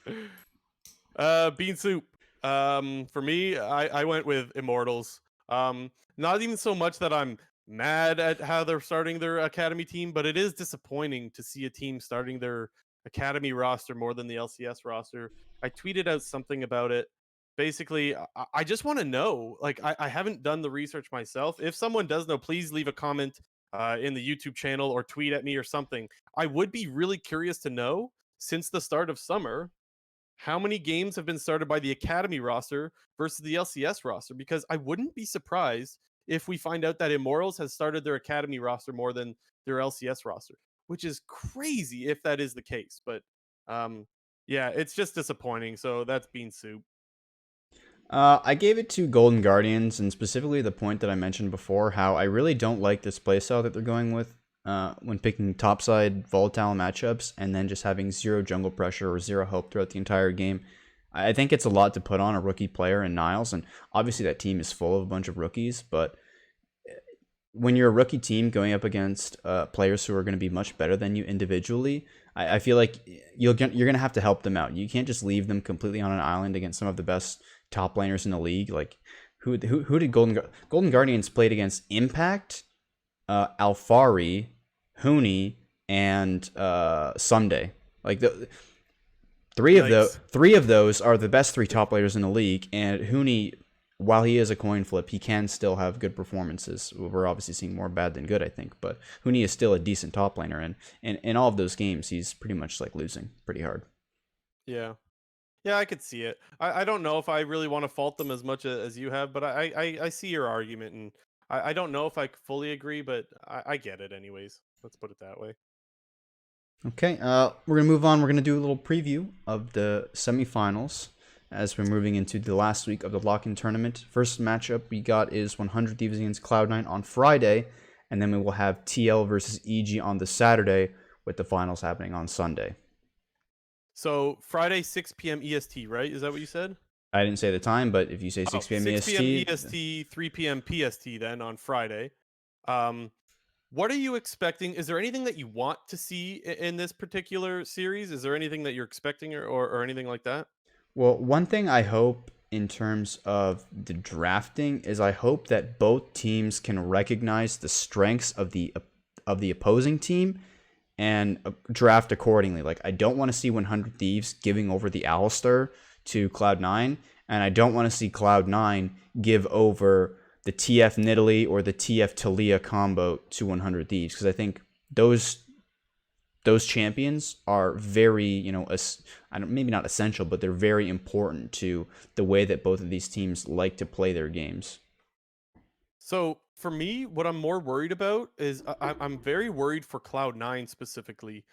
Okay. Bean Soup. For me, I went with Immortals. Not even so much that I'm mad at how they're starting their academy team, but it is disappointing to see a team starting their academy roster more than the LCS roster. I tweeted out something about it. Basically, I just want to know. Like, I haven't done the research myself. If someone does know, please leave a comment in the YouTube channel or tweet at me or something. I would be really curious to know, since the start of summer, how many games have been started by the Academy roster versus the LCS roster? Because I wouldn't be surprised if we find out that Immortals has started their Academy roster more than their LCS roster, which is crazy if that is the case. But um, yeah, it's just disappointing. So that's bean soup.
I gave it to Golden Guardians, and specifically the point that I mentioned before, how I really don't like this playstyle that they're going with when picking topside volatile matchups and then just having zero jungle pressure or zero help throughout the entire game. I think it's a lot to put on a rookie player in Niles, and obviously that team is full of a bunch of rookies, but when you're a rookie team going up against players who are going to be much better than you individually, I feel like you're going to have to help them out. You can't just leave them completely on an island against some of the best top laners in the league. Like, who did Golden Guardians played against? Impact, Alfari, Huni, and Someday. Like the three of those are the best three top players in the league, and Huni, while he is a coin flip, he can still have good performances. We're obviously seeing more bad than good, I think, but Huni is still a decent top laner, and in all of those games, he's pretty much like losing pretty hard.
Yeah. Yeah, I could see it. I don't know if I really want to fault them as much as you have, but I see your argument, and I don't know if I fully agree, but I get it anyways. Let's put it that way.
Okay, we're going to move on. We're going to do a little preview of the semifinals as we're moving into the last week of the lock-in tournament. First matchup we got is 100 Thieves against Cloud9 on Friday, and then we will have TL versus EG on the Saturday, with the finals happening on Sunday.
So Friday, 6 p.m. EST, right? Is that what you said?
I didn't say the time, but if you say 6 p.m.
6 p.m.
EST...
EST, 3 p.m. PST then on Friday. What are you expecting? Is there anything that you want to see in this particular series? Is there anything that you're expecting or anything like that?
Well, one thing I hope in terms of the drafting is I hope that both teams can recognize the strengths of the opposing team and draft accordingly. Like, I don't want to see 100 Thieves giving over the Alistar to Cloud9, and I don't want to see Cloud9 give over the TF Nidalee or the TF Talia combo to 100 Thieves, because I think those champions are very, maybe not essential, but they're very important to the way that both of these teams like to play their games.
So for me, what I'm more worried about is I'm very worried for Cloud9 specifically,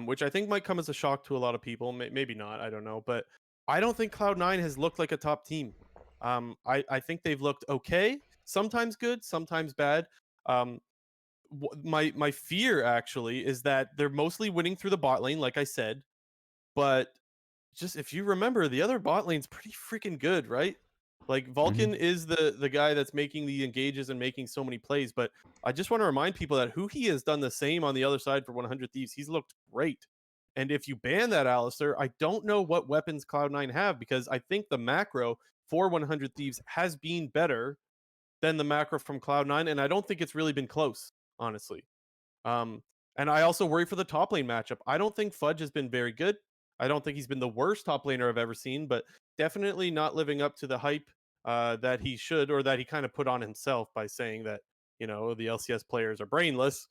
which I think might come as a shock to a lot of people. Maybe not, I don't know. But I don't think Cloud9 has looked like a top team. I think they've looked okay, sometimes good, sometimes bad. My fear actually is that they're mostly winning through the bot lane, like I said. But just if you remember, the other bot lane's pretty freaking good, right? Like Vulcan is the guy that's making the engages and making so many plays, but I just want to remind people that Huhi has done the same on the other side for 100 Thieves. He's looked great. And if you ban that Alistar, I don't know what weapons Cloud9 have, because I think the macro for 100 Thieves has been better than the macro from Cloud9, and I don't think it's really been close, honestly. And I also worry for the top lane matchup. I don't think Fudge has been very good. I don't think he's been the worst top laner I've ever seen, but definitely not living up to the hype that he should, or that he kind of put on himself by saying that, the LCS players are brainless.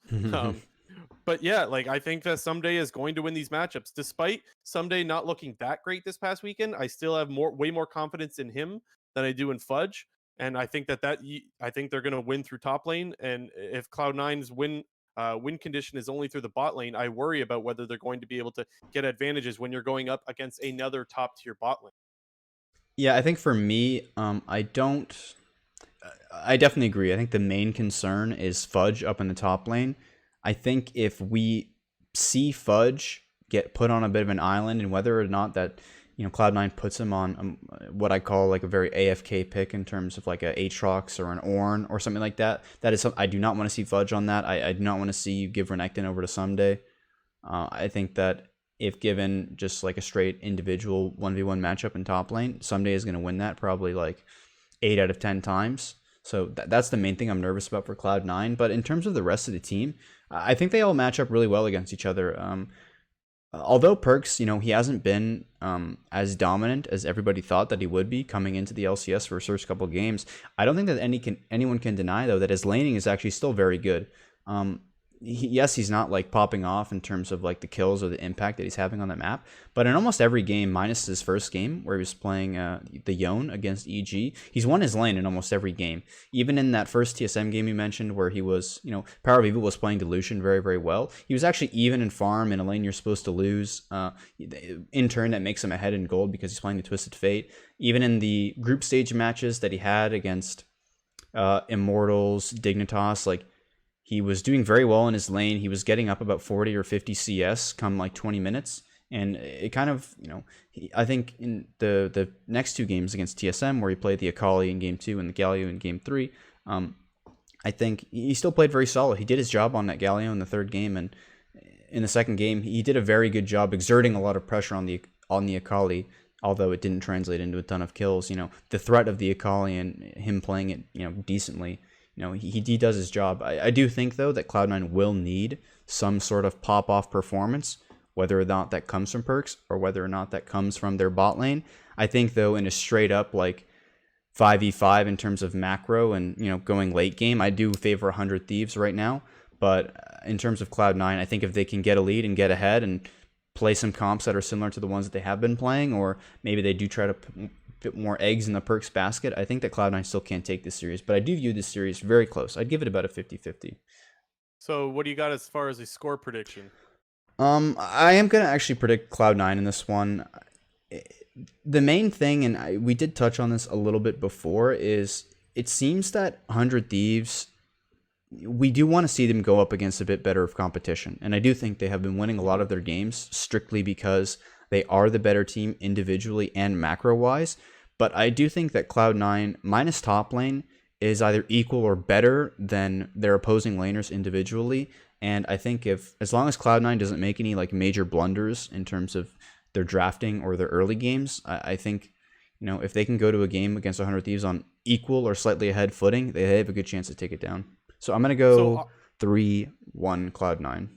But yeah, like, I think that Someday is going to win these matchups. Despite Someday not looking that great this past weekend, I still have way more confidence in him than I do in Fudge. And I think I think they're going to win through top lane. And if Cloud9's win condition is only through the bot lane, I worry about whether they're going to be able to get advantages when you're going up against another top tier bot lane.
Yeah, I think for me, I definitely agree. I think the main concern is Fudge up in the top lane. I think if we see Fudge get put on a bit of an island, and whether or not that, Cloud9 puts him on what I call like a very AFK pick in terms of like a Aatrox or an Ornn or something like that. That is something I do not want to see Fudge on that. I do not want to see you give Renekton over to Someday. I think that if given just like a straight individual 1v1 matchup in top lane, Someday is going to win that probably like 8 out of 10 times. So that's the main thing I'm nervous about for Cloud9. But in terms of the rest of the team, I think they all match up really well against each other. Although Perkz, he hasn't been as dominant as everybody thought that he would be coming into the LCS for his first couple of games, I don't think that anyone can deny, though, that his laning is actually still very good. yes, he's not like popping off in terms of like the kills or the impact that he's having on the map, but in almost every game, minus his first game where he was playing the Yone against EG, he's won his lane in almost every game. Even in that first TSM game you mentioned where he was, Power Viva was playing Delusion very, very well. He was actually even in farm in a lane you're supposed to lose. In turn, that makes him ahead in gold because he's playing the Twisted Fate. Even in the group stage matches that he had against Immortals, Dignitas, like, he was doing very well in his lane. He was getting up about 40 or 50 CS come like 20 minutes. And it kind of, I think in the next two games against TSM, where he played the Akali in game 2 and the Galio in game 3, I think he still played very solid. He did his job on that Galio in the third game. And in the second game, he did a very good job exerting a lot of pressure on the Akali, although it didn't translate into a ton of kills. The threat of the Akali and him playing it, decently, he does his job. I do think, though, that Cloud9 will need some sort of pop-off performance, whether or not that comes from perks or whether or not that comes from their bot lane. I think, though, in a straight-up, like, 5v5 in terms of macro and, going late game, I do favor 100 Thieves right now. But in terms of Cloud9, I think if they can get a lead and get ahead and play some comps that are similar to the ones that they have been playing, or maybe they do try to bit more eggs in the perks basket, I think that Cloud9 still can't take this series, but I do view this series very close. I'd give it about a 50-50.
So what do you got as far as a score prediction?
I am going to actually predict Cloud9 in this one. The main thing, and we did touch on this a little bit before, is it seems that 100 Thieves, we do want to see them go up against a bit better of competition, and I do think they have been winning a lot of their games strictly because they are the better team individually and macro-wise, but I do think that Cloud9, minus top lane, is either equal or better than their opposing laners individually, and I think as long as Cloud9 doesn't make any like major blunders in terms of their drafting or their early games, I think, if they can go to a game against 100 Thieves on equal or slightly ahead footing, they have a good chance to take it down. So I'm going to go 3-1 Cloud9.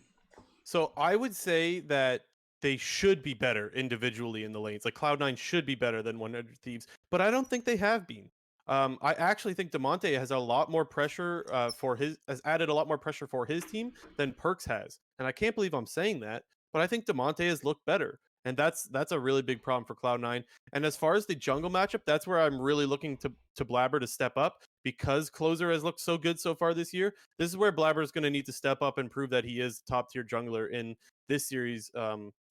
So
I would say that they should be better individually in the lanes. Like Cloud9 should be better than 100 Thieves, but I don't think they have been. I actually think Demonte has a lot more pressure has added a lot more pressure for his team than Perks has, and I can't believe I'm saying that, but I think Demonte has looked better, and that's a really big problem for Cloud9. And as far as the jungle matchup, that's where I'm really looking to Blabber to step up, because Closer has looked so good so far this year. This is where Blabber is going to need to step up and prove that he is top tier jungler in this series.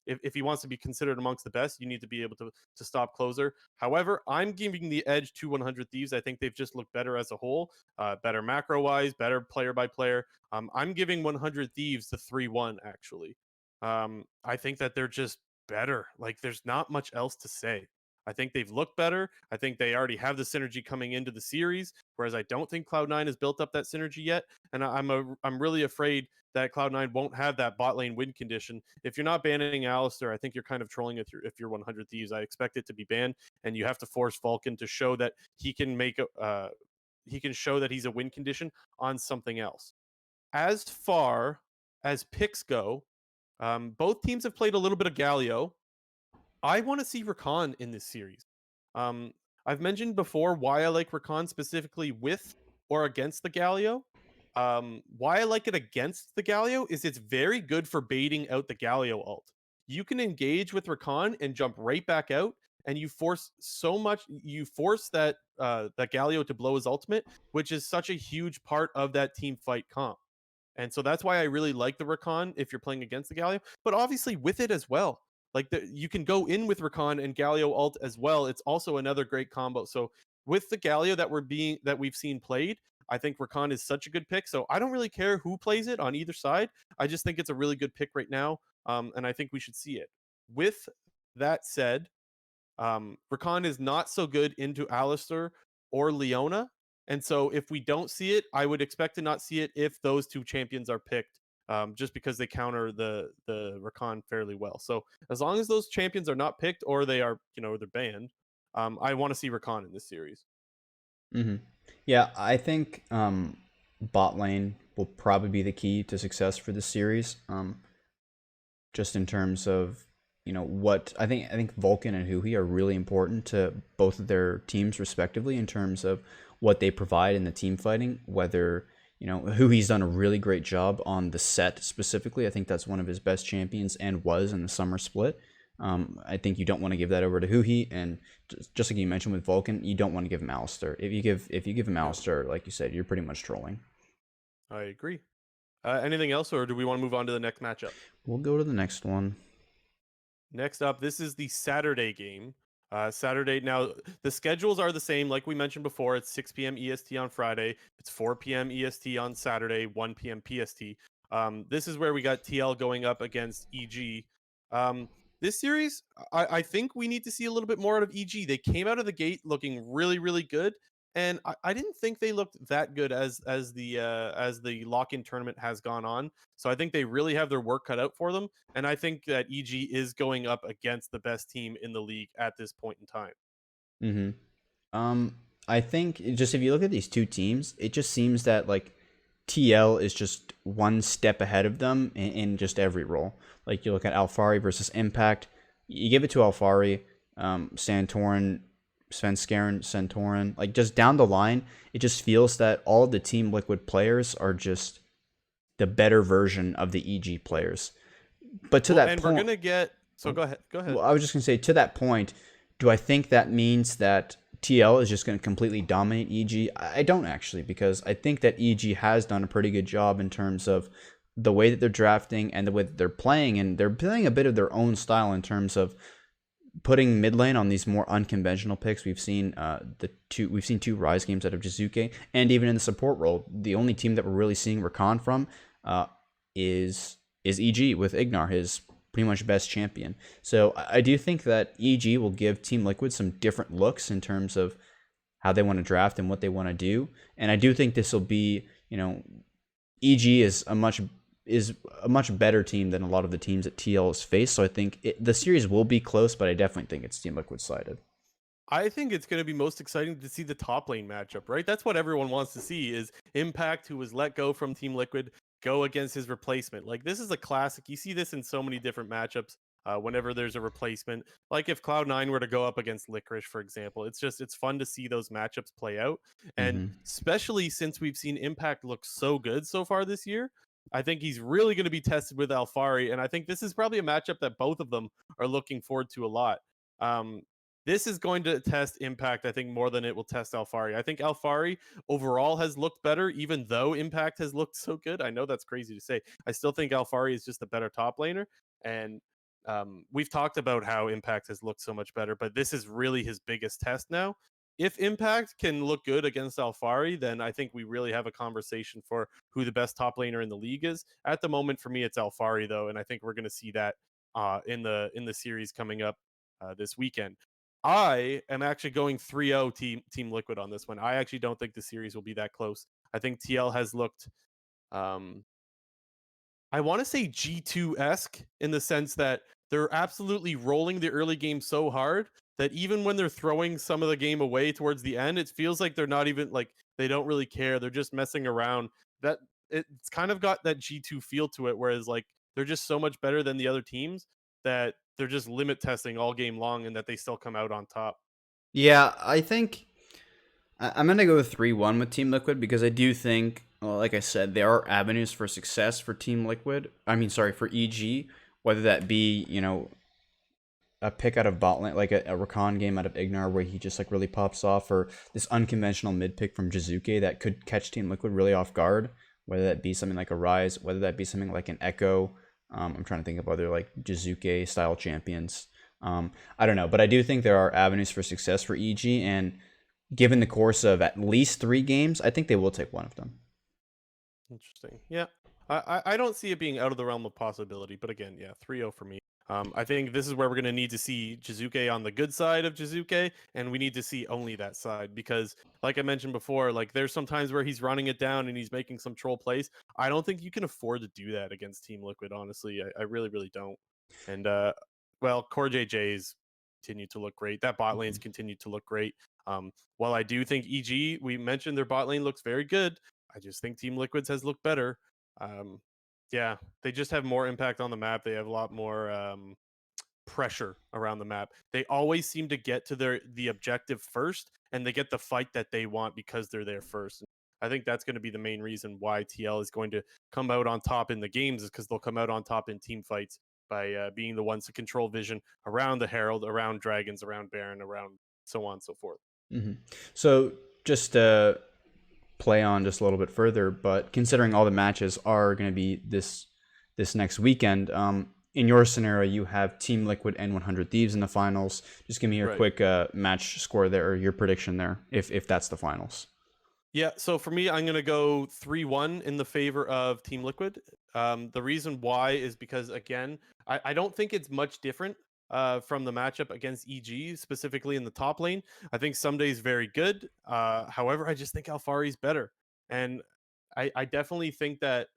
If he wants to be considered amongst the best, you need to be able to stop Closer. However, I'm giving the edge to 100 Thieves. I think they've just looked better as a whole, better macro-wise, better player by player. I'm giving 100 Thieves the 3-1, actually. I think that they're just better. Like, there's not much else to say. I think they've looked better. I think they already have the synergy coming into the series, whereas I don't think Cloud9 has built up that synergy yet. And I'm really afraid that Cloud9 won't have that bot lane win condition. If you're not banning Alistar, I think you're kind of trolling it if you're 100 Thieves. I expect it to be banned, and you have to force Falcon to show that he can show that he's a win condition on something else. As far as picks go, both teams have played a little bit of Galio. I want to see Rakan in this series. I've mentioned before why I like Rakan specifically with or against the Galio. Why I like it against the Galio is it's very good for baiting out the Galio ult. You can engage with Rakan and jump right back out, and you force that Galio to blow his ultimate, which is such a huge part of that team fight comp. And so that's why I really like the Rakan if you're playing against the Galio, but obviously with it as well. Like you can go in with Rakan and Galio ult as well. It's also another great combo. So with the Galio that we've seen played, I think Rakan is such a good pick. So I don't really care who plays it on either side. I just think it's a really good pick right now, and I think we should see it. With that said, Rakan is not so good into Alistar or Leona. And so if we don't see it, I would expect to not see it if those two champions are picked, just because they counter the Rakan fairly well. So as long as those champions are not picked or they are, they're banned, I want to see Rakan in this series.
Mm-hmm. Yeah, I think bot lane will probably be the key to success for this series. Just in terms of what I think Vulcan and Huhi are really important to both of their teams respectively in terms of what they provide in the team fighting, whether who he's done a really great job on the set specifically. I think that's one of his best champions and was in the summer split. I think you don't want to give that over to Huhi, and just like you mentioned with Vulcan, you don't want to give him Alistair. If you give him Alistair, like you said, you're pretty much trolling.
I agree. Anything else, or do we want to move on to the next matchup?
We'll go to the next one.
Next up, this is the Saturday game. Saturday. Now, the schedules are the same. Like we mentioned before, it's 6 p.m. EST on Friday. It's 4 p.m. EST on Saturday, 1 p.m. PST. This is where we got TL going up against EG. This series, I think we need to see a little bit more out of EG. They came out of the gate looking really, really good, and I didn't think they looked that good as the lock-in tournament has gone on. So I think they really have their work cut out for them, and I think that EG is going up against the best team in the league at this point in time.
Mm-hmm. I think just if you look at these two teams, it just seems that like TL is just one step ahead of them in just every role. Like you look at Alfari versus Impact, you give it to Alfari, Santorin, Svenskeren, Santorin. Like just down the line, it just feels that all of the Team Liquid players are just the better version of the EG players. But to
Well,
that
and we're
point,
gonna get. So go ahead. Go ahead.
well, I was just gonna say to that point, do I think that means that TL is just going to completely dominate EG? I don't actually, because I think that EG has done a pretty good job in terms of the way that they're drafting and the way that they're playing, and they're playing a bit of their own style in terms of putting mid lane on these more unconventional picks. We've seen we've seen two Rise games out of Jizuke, and even in the support role, the only team that we're really seeing Rakan from is EG with Ignar, his pretty much best champion. So I do think that EG will give Team Liquid some different looks in terms of how they want to draft and what they want to do. And I do think this will be, EG is a much better team than a lot of the teams that TL has faced. So I think the series will be close, but I definitely think it's Team Liquid sided.
I think it's going to be most exciting to see the top lane matchup, right? That's what everyone wants to see is Impact, who was let go from Team Liquid, go against his replacement. Like, this is a classic. You see this in so many different matchups whenever there's a replacement. Like if Cloud9 were to go up against Licorice, for example, it's fun to see those matchups play out. And
Mm-hmm.
especially since we've seen Impact look so good so far this year, I think he's really going to be tested with Alfari. And I think this is probably a matchup that both of them are looking forward to a lot. Um, this is going to test Impact, I think, more than it will test Alfari. I think Alfari overall has looked better, even though Impact has looked so good. I know that's crazy to say. I still think Alfari is just a better top laner. And we've talked about how Impact has looked so much better, but this is really his biggest test now. If Impact can look good against Alfari, then I think we really have a conversation for who the best top laner in the league is. At the moment, for me, it's Alfari, though, and I think we're going to see that in the series coming up this weekend. I am actually going 3-0 Team Liquid on this one. I actually don't think the series will be that close. I think TL has looked um I want to say G2-esque in the sense that they're absolutely rolling the early game so hard that even when they're throwing some of the game away towards the end, it feels like they're not even like they don't really care. They're just messing around. That it's kind of got that G2 feel to it, whereas like they're just so much better than the other teams that they're just limit testing all game long and that they still come out on top.
Yeah, I think I'm going to go 3-1 with Team Liquid because I do think, well, like I said, there are avenues for success for Team Liquid. I mean, sorry, for EG, whether that be, a pick out of bot lane, like a Rakan game out of Ignar where he just like really pops off, or this unconventional mid pick from Jizuke that could catch Team Liquid really off guard, whether that be something like a Rise, whether that be something like an Echo. I'm trying to think of other like Jizuke style champions. I don't know, but I do think there are avenues for success for EG, and given the course of at least 3 games, I think they will take one of them.
Interesting. Yeah. I don't see it being out of the realm of possibility, but again, yeah, 3-0 for me. I think this is where we're going to need to see Jizuke on the good side of Jizuke, and we need to see only that side because, like I mentioned before, like there's some times where he's running it down and he's making some troll plays. I don't think you can afford to do that against Team Liquid, honestly. I really, really don't. And, well, Core JJ's continued to look great. That bot lane's continued to look great. While I do think EG, we mentioned their bot lane looks very good, I just think Team Liquids has looked better. Um, yeah, they just have more impact on the map. They have a lot more pressure around the map. They always seem to get to the objective first, and they get the fight that they want because they're there first. I think that's going to be the main reason why TL is going to come out on top in the games, is because they'll come out on top in team fights by being the ones to control vision around the Herald, around Dragons, around Baron, around so on and so forth.
So just to play on just a little bit further, but considering all the matches are going to be this next weekend, in your scenario, you have Team Liquid and 100 Thieves in the finals. Just give me your quick match score there, or your prediction there, if that's the finals.
Yeah, so for me, I'm going to go 3-1 in the favor of Team Liquid. The reason why is because, again, I don't think it's much different from the matchup against EG, specifically in the top lane. I think Sunday's very good. However, I just think Alfari's better. And I definitely think that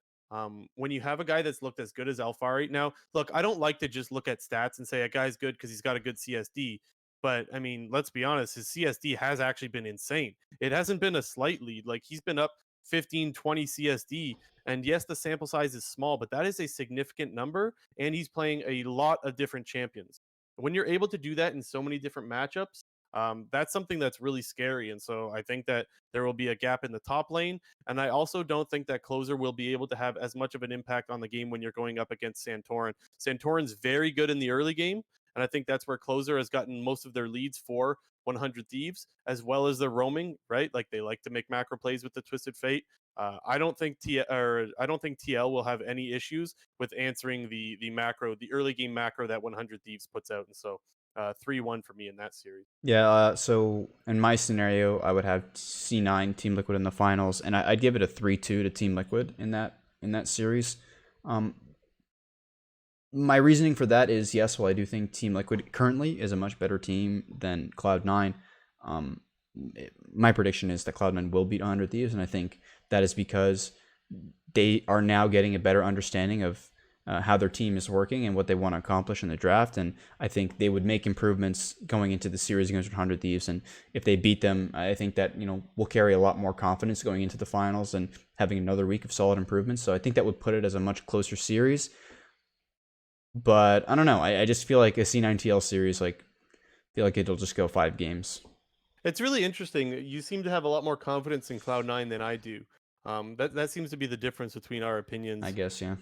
when you have a guy that's looked as good as Alfari, now, look, I don't like to just look at stats and say a guy's good because he's got a good CSD. But I mean, let's be honest, his CSD has actually been insane. It hasn't been a slight lead. Like, he's been up 15, 20 CSD. And yes, the sample size is small, but that is a significant number. And he's playing a lot of different champions. When you're able to do that in so many different matchups, that's something that's really scary. And so I think that there will be a gap in the top lane. And I also don't think that Closer will be able to have as much of an impact on the game when you're going up against Santorin. Santorin's very good in the early game. And I think that's where Closer has gotten most of their leads for 100 Thieves, as well as their roaming, right? Like, they like to make macro plays with the Twisted Fate. I don't think TL will have any issues with answering the macro, the early game macro that 100 Thieves puts out. And so 3-1 for me in that series.
Yeah, so in my scenario, I would have C9 Team Liquid in the finals, and I'd give it a 3-2 to Team Liquid in that series. My reasoning for that is, yes, while I do think Team Liquid currently is a much better team than Cloud9, my prediction is that Cloud9 will beat 100 Thieves, and I think that is because they are now getting a better understanding of how their team is working and what they want to accomplish in the draft. And I think they would make improvements going into the series against 100 Thieves. And if they beat them, I think that, will carry a lot more confidence going into the finals and having another week of solid improvements. So I think that would put it as a much closer series. But I don't know. I just feel like a C9TL series, feel like it'll just go 5 games.
It's really interesting. You seem to have a lot more confidence in Cloud9 than I do. That seems to be the difference between our opinions.
I guess, yeah.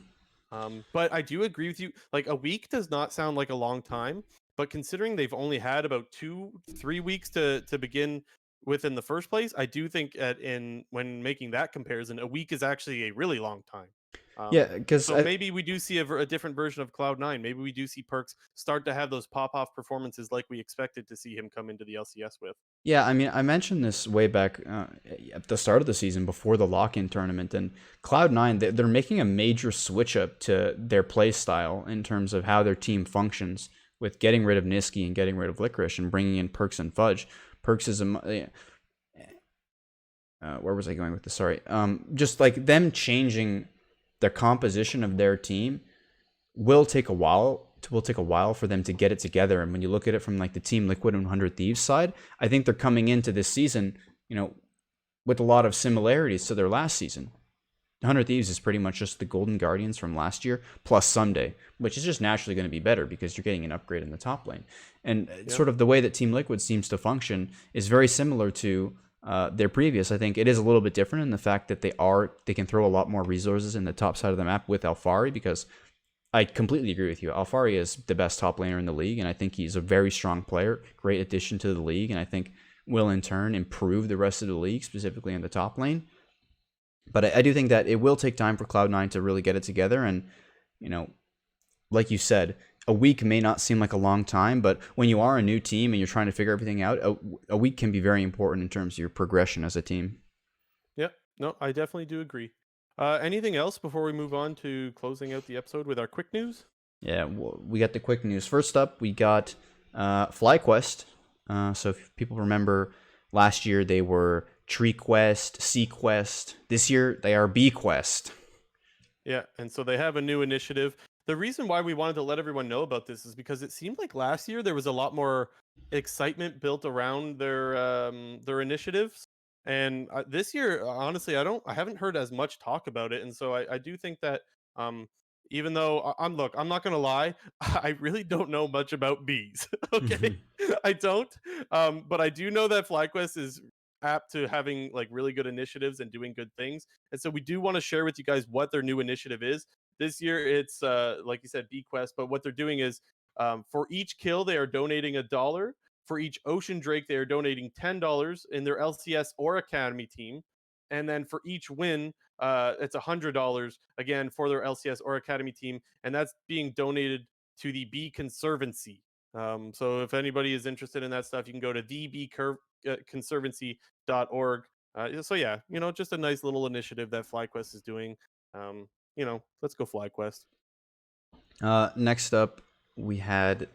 But I do agree with you. Like, a week does not sound like a long time, but considering they've only had about 2-3 weeks to begin with in the first place, I do think when making that comparison, a week is actually a really long time.
Yeah, because
so maybe we do see a different version of Cloud9. Maybe we do see Perks start to have those pop-off performances like we expected to see him come into the LCS with.
Yeah, I mean, I mentioned this way back at the start of the season before the lock-in tournament, and Cloud9, they're making a major switch up to their play style in terms of how their team functions, with getting rid of Niski and getting rid of Licorice and bringing in Perks and Fudge. Perks is where was I going with this? Sorry. Just like them changing the composition of their team will take a while for them to get it together. And when you look at it from like the Team Liquid and 100 Thieves side, I think they're coming into this season, with a lot of similarities to their last season. 100 Thieves is pretty much just the Golden Guardians from last year plus Sunday, which is just naturally going to be better because you're getting an upgrade in the top lane. And sort of the way that Team Liquid seems to function is very similar to their previous. I think it is a little bit different in the fact that they can throw a lot more resources in the top side of the map with Alfari, because I completely agree with you. Alfari is the best top laner in the league, and I think he's a very strong player, great addition to the league, and I think will in turn improve the rest of the league, specifically in the top lane. But I do think that it will take time for Cloud9 to really get it together, and like you said, a week may not seem like a long time, but when you are a new team and you're trying to figure everything out, a week can be very important in terms of your progression as a team.
Yeah, no, I definitely do agree. Anything else before we move on to closing out the episode with our quick news?
Yeah, we got the quick news. First up, we got FlyQuest. So if people remember, last year they were Tree Quest, Sea Quest. This year they are Bee Quest.
Yeah, and so they have a new initiative. The reason why we wanted to let everyone know about this is because it seemed like last year there was a lot more excitement built around their initiatives. And this year, honestly, I haven't heard as much talk about it, and so I do think that even though I'm not gonna lie, I really don't know much about bees. Okay, I don't, but I do know that FlyQuest is apt to having like really good initiatives and doing good things. And so we do want to share with you guys what their new initiative is. This year it's like you said, Bequest, but what they're doing is for each kill they are donating $1. For each Ocean Drake they are donating $10 in their LCS or Academy team. And then for each win, it's $100 again for their LCS or Academy team, and that's being donated to the B Conservancy. So if anybody is interested in that stuff, you can go to thebconservancy.org. So yeah, just a nice little initiative that FlyQuest is doing. Let's go FlyQuest.
Next up, we had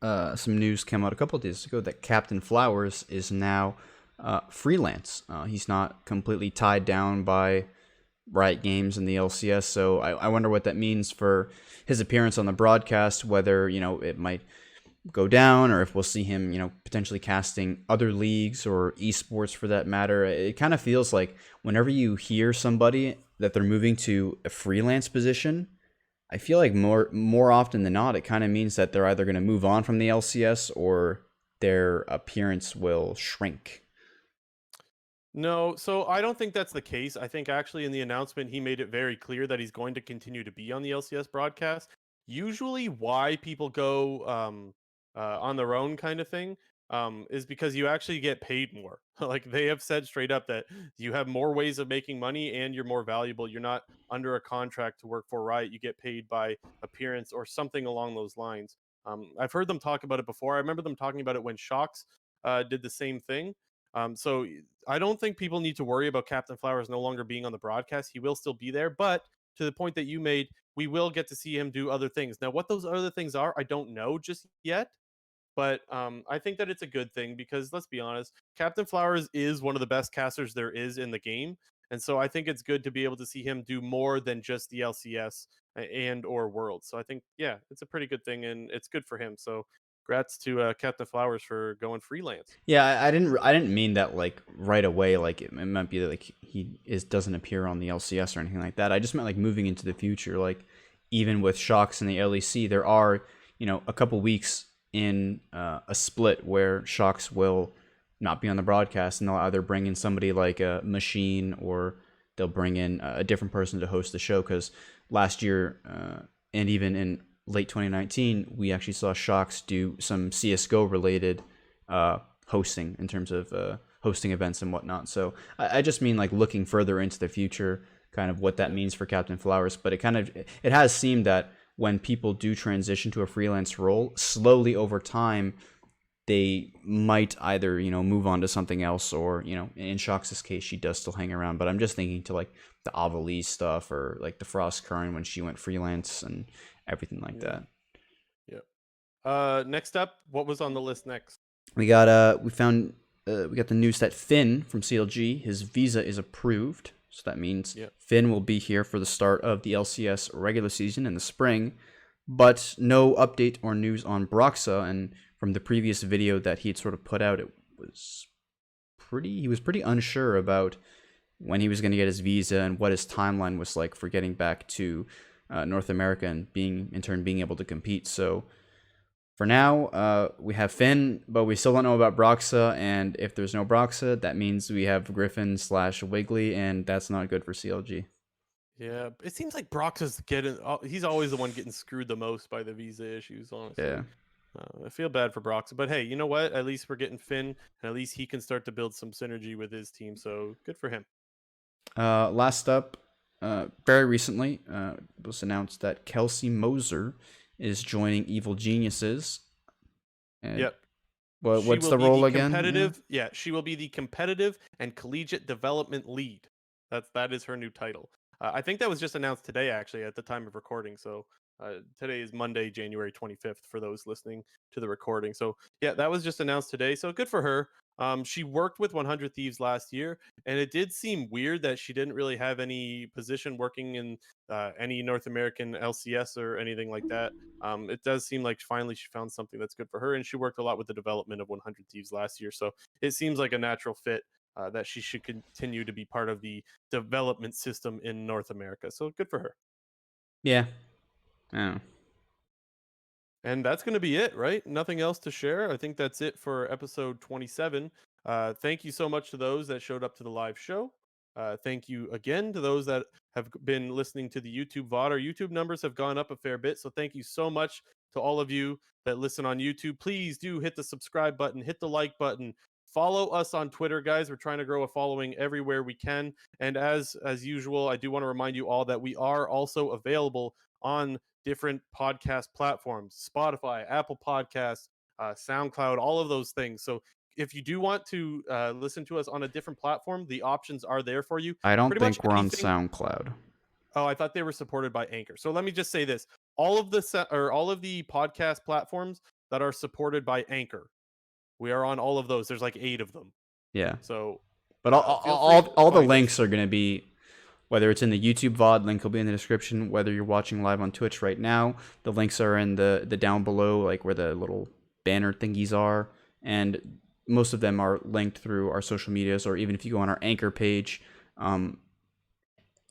some news came out a couple of days ago that Captain Flowers is now freelance. He's not completely tied down by Riot Games and the LCS, so I wonder what that means for his appearance on the broadcast, whether, it might go down or if we'll see him, potentially casting other leagues or esports for that matter. It kind of feels like whenever you hear somebody that they're moving to a freelance position, I feel like more often than not, it kind of means that they're either going to move on from the LCS or their appearance will shrink.
No, so I don't think that's the case. I think actually in the announcement he made it very clear that he's going to continue to be on the LCS broadcast. Usually, why people go on their own kind of thing is because you actually get paid more. Like they have said straight up that you have more ways of making money and you're more valuable. You're not under a contract to work for Riot. You get paid by appearance or something along those lines. I've heard them talk about it before. I remember them talking about it when Shocks did the same thing. So I don't think people need to worry about Captain Flowers no longer being on the broadcast. He will still be there, but to the point that you made, we will get to see him do other things. Now, what those other things are, I don't know just yet. But I think that it's a good thing because let's be honest, Captain Flowers is one of the best casters there is in the game, and so I think it's good to be able to see him do more than just the LCS and or Worlds. So I think it's a pretty good thing, and it's good for him. So congrats to Captain Flowers for going freelance.
Yeah, I didn't mean that like right away. Like it might be that like he doesn't appear on the LCS or anything like that. I just meant like moving into the future. Like even with Shocks and the LEC, there are a couple weeks in a split where Shocks will not be on the broadcast, and they'll either bring in somebody like a Machine or they'll bring in a different person to host the show. Because last year and even in late 2019, we actually saw Shocks do some CS:GO related hosting in terms of hosting events and whatnot. So I just mean like looking further into the future, kind of what that means for Captain Flowers. But it has seemed that when people do transition to a freelance role, slowly over time, they might either move on to something else, or in Shox's case, she does still hang around. But I'm just thinking to like the Avalee stuff or like the Frost Current when she went freelance and everything like that.
Yep. Next up, what was on the list next?
We got we got the news that Finn from CLG, his visa is approved. So that means Finn will be here for the start of the LCS regular season in the spring, but no update or news on Broxah. And from the previous video that he had sort of put out, he was pretty unsure about when he was going to get his visa and what his timeline was like for getting back to North America and being able to compete. So for now, we have Finn, but we still don't know about Broxah, and if there's no Broxah, that means we have Griffin/Wiggly, and that's not good for CLG.
Yeah, it seems like Broxah's he's always the one getting screwed the most by the visa issues, honestly.
Yeah.
I feel bad for Broxah, but hey, you know what? At least we're getting Finn, and at least he can start to build some synergy with his team, so good for him.
Last up, very recently, it was announced that Kelsey Moser is joining Evil Geniuses.
Yep.
What's the role again?
She will be the competitive and collegiate development lead. That is her new title. I think that was just announced today, actually, at the time of recording. So today is Monday, January 25th, for those listening to the recording. So yeah, that was just announced today. So good for her. She worked with 100 Thieves last year, and it did seem weird that she didn't really have any position working in any North American LCS or anything like that. It does seem like finally she found something that's good for her, and she worked a lot with the development of 100 Thieves last year. So it seems like a natural fit that she should continue to be part of the development system in North America. So good for her.
Yeah. Oh.
And that's going to be it, right? Nothing else to share. I think that's it for episode 27. Thank you so much to those that showed up to the live show. Thank you again to those that have been listening to the YouTube VOD. Our YouTube numbers have gone up a fair bit, so thank you so much to all of you that listen on YouTube. Please do hit the subscribe button, hit the like button, follow us on Twitter, guys. We're trying to grow a following everywhere we can. And as usual, I do want to remind you all that we are also available on different podcast platforms: Spotify, Apple Podcasts, SoundCloud, all of those things. So if you do want to listen to us on a different platform, the options are there for you.
I don't
Pretty much
think we're on
anything.
SoundCloud.
Oh, I thought they were supported by Anchor. So let me just say this: all of the podcast platforms that are supported by Anchor, we are on all of those. There's like 8 of them.
Yeah.
So
But
feel free to
all the
find
links
us.
are going to be, whether it's in the YouTube VOD, link will be in the description. Whether you're watching live on Twitch right now, the links are in the down below, like where the little banner thingies are. And most of them are linked through our social medias, or even if you go on our Anchor page,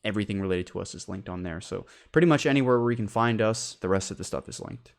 everything related to us is linked on there. So pretty much anywhere where you can find us, the rest of the stuff is linked.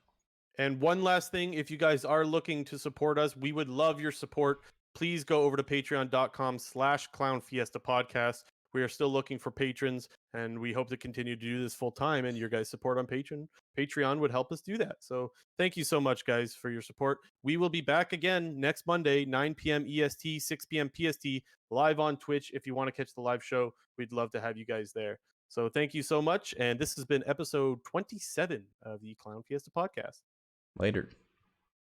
And one last thing, if you guys are looking to support us, we would love your support. Please go over to patreon.com/clownfiestapodcast. We are still looking for patrons, and we hope to continue to do this full time. And your guys' support on Patreon would help us do that. So thank you so much, guys, for your support. We will be back again next Monday, 9 p.m. EST, 6 p.m. PST, live on Twitch. If you want to catch the live show, we'd love to have you guys there. So thank you so much. And this has been episode 27 of the Clown Fiesta podcast.
Later.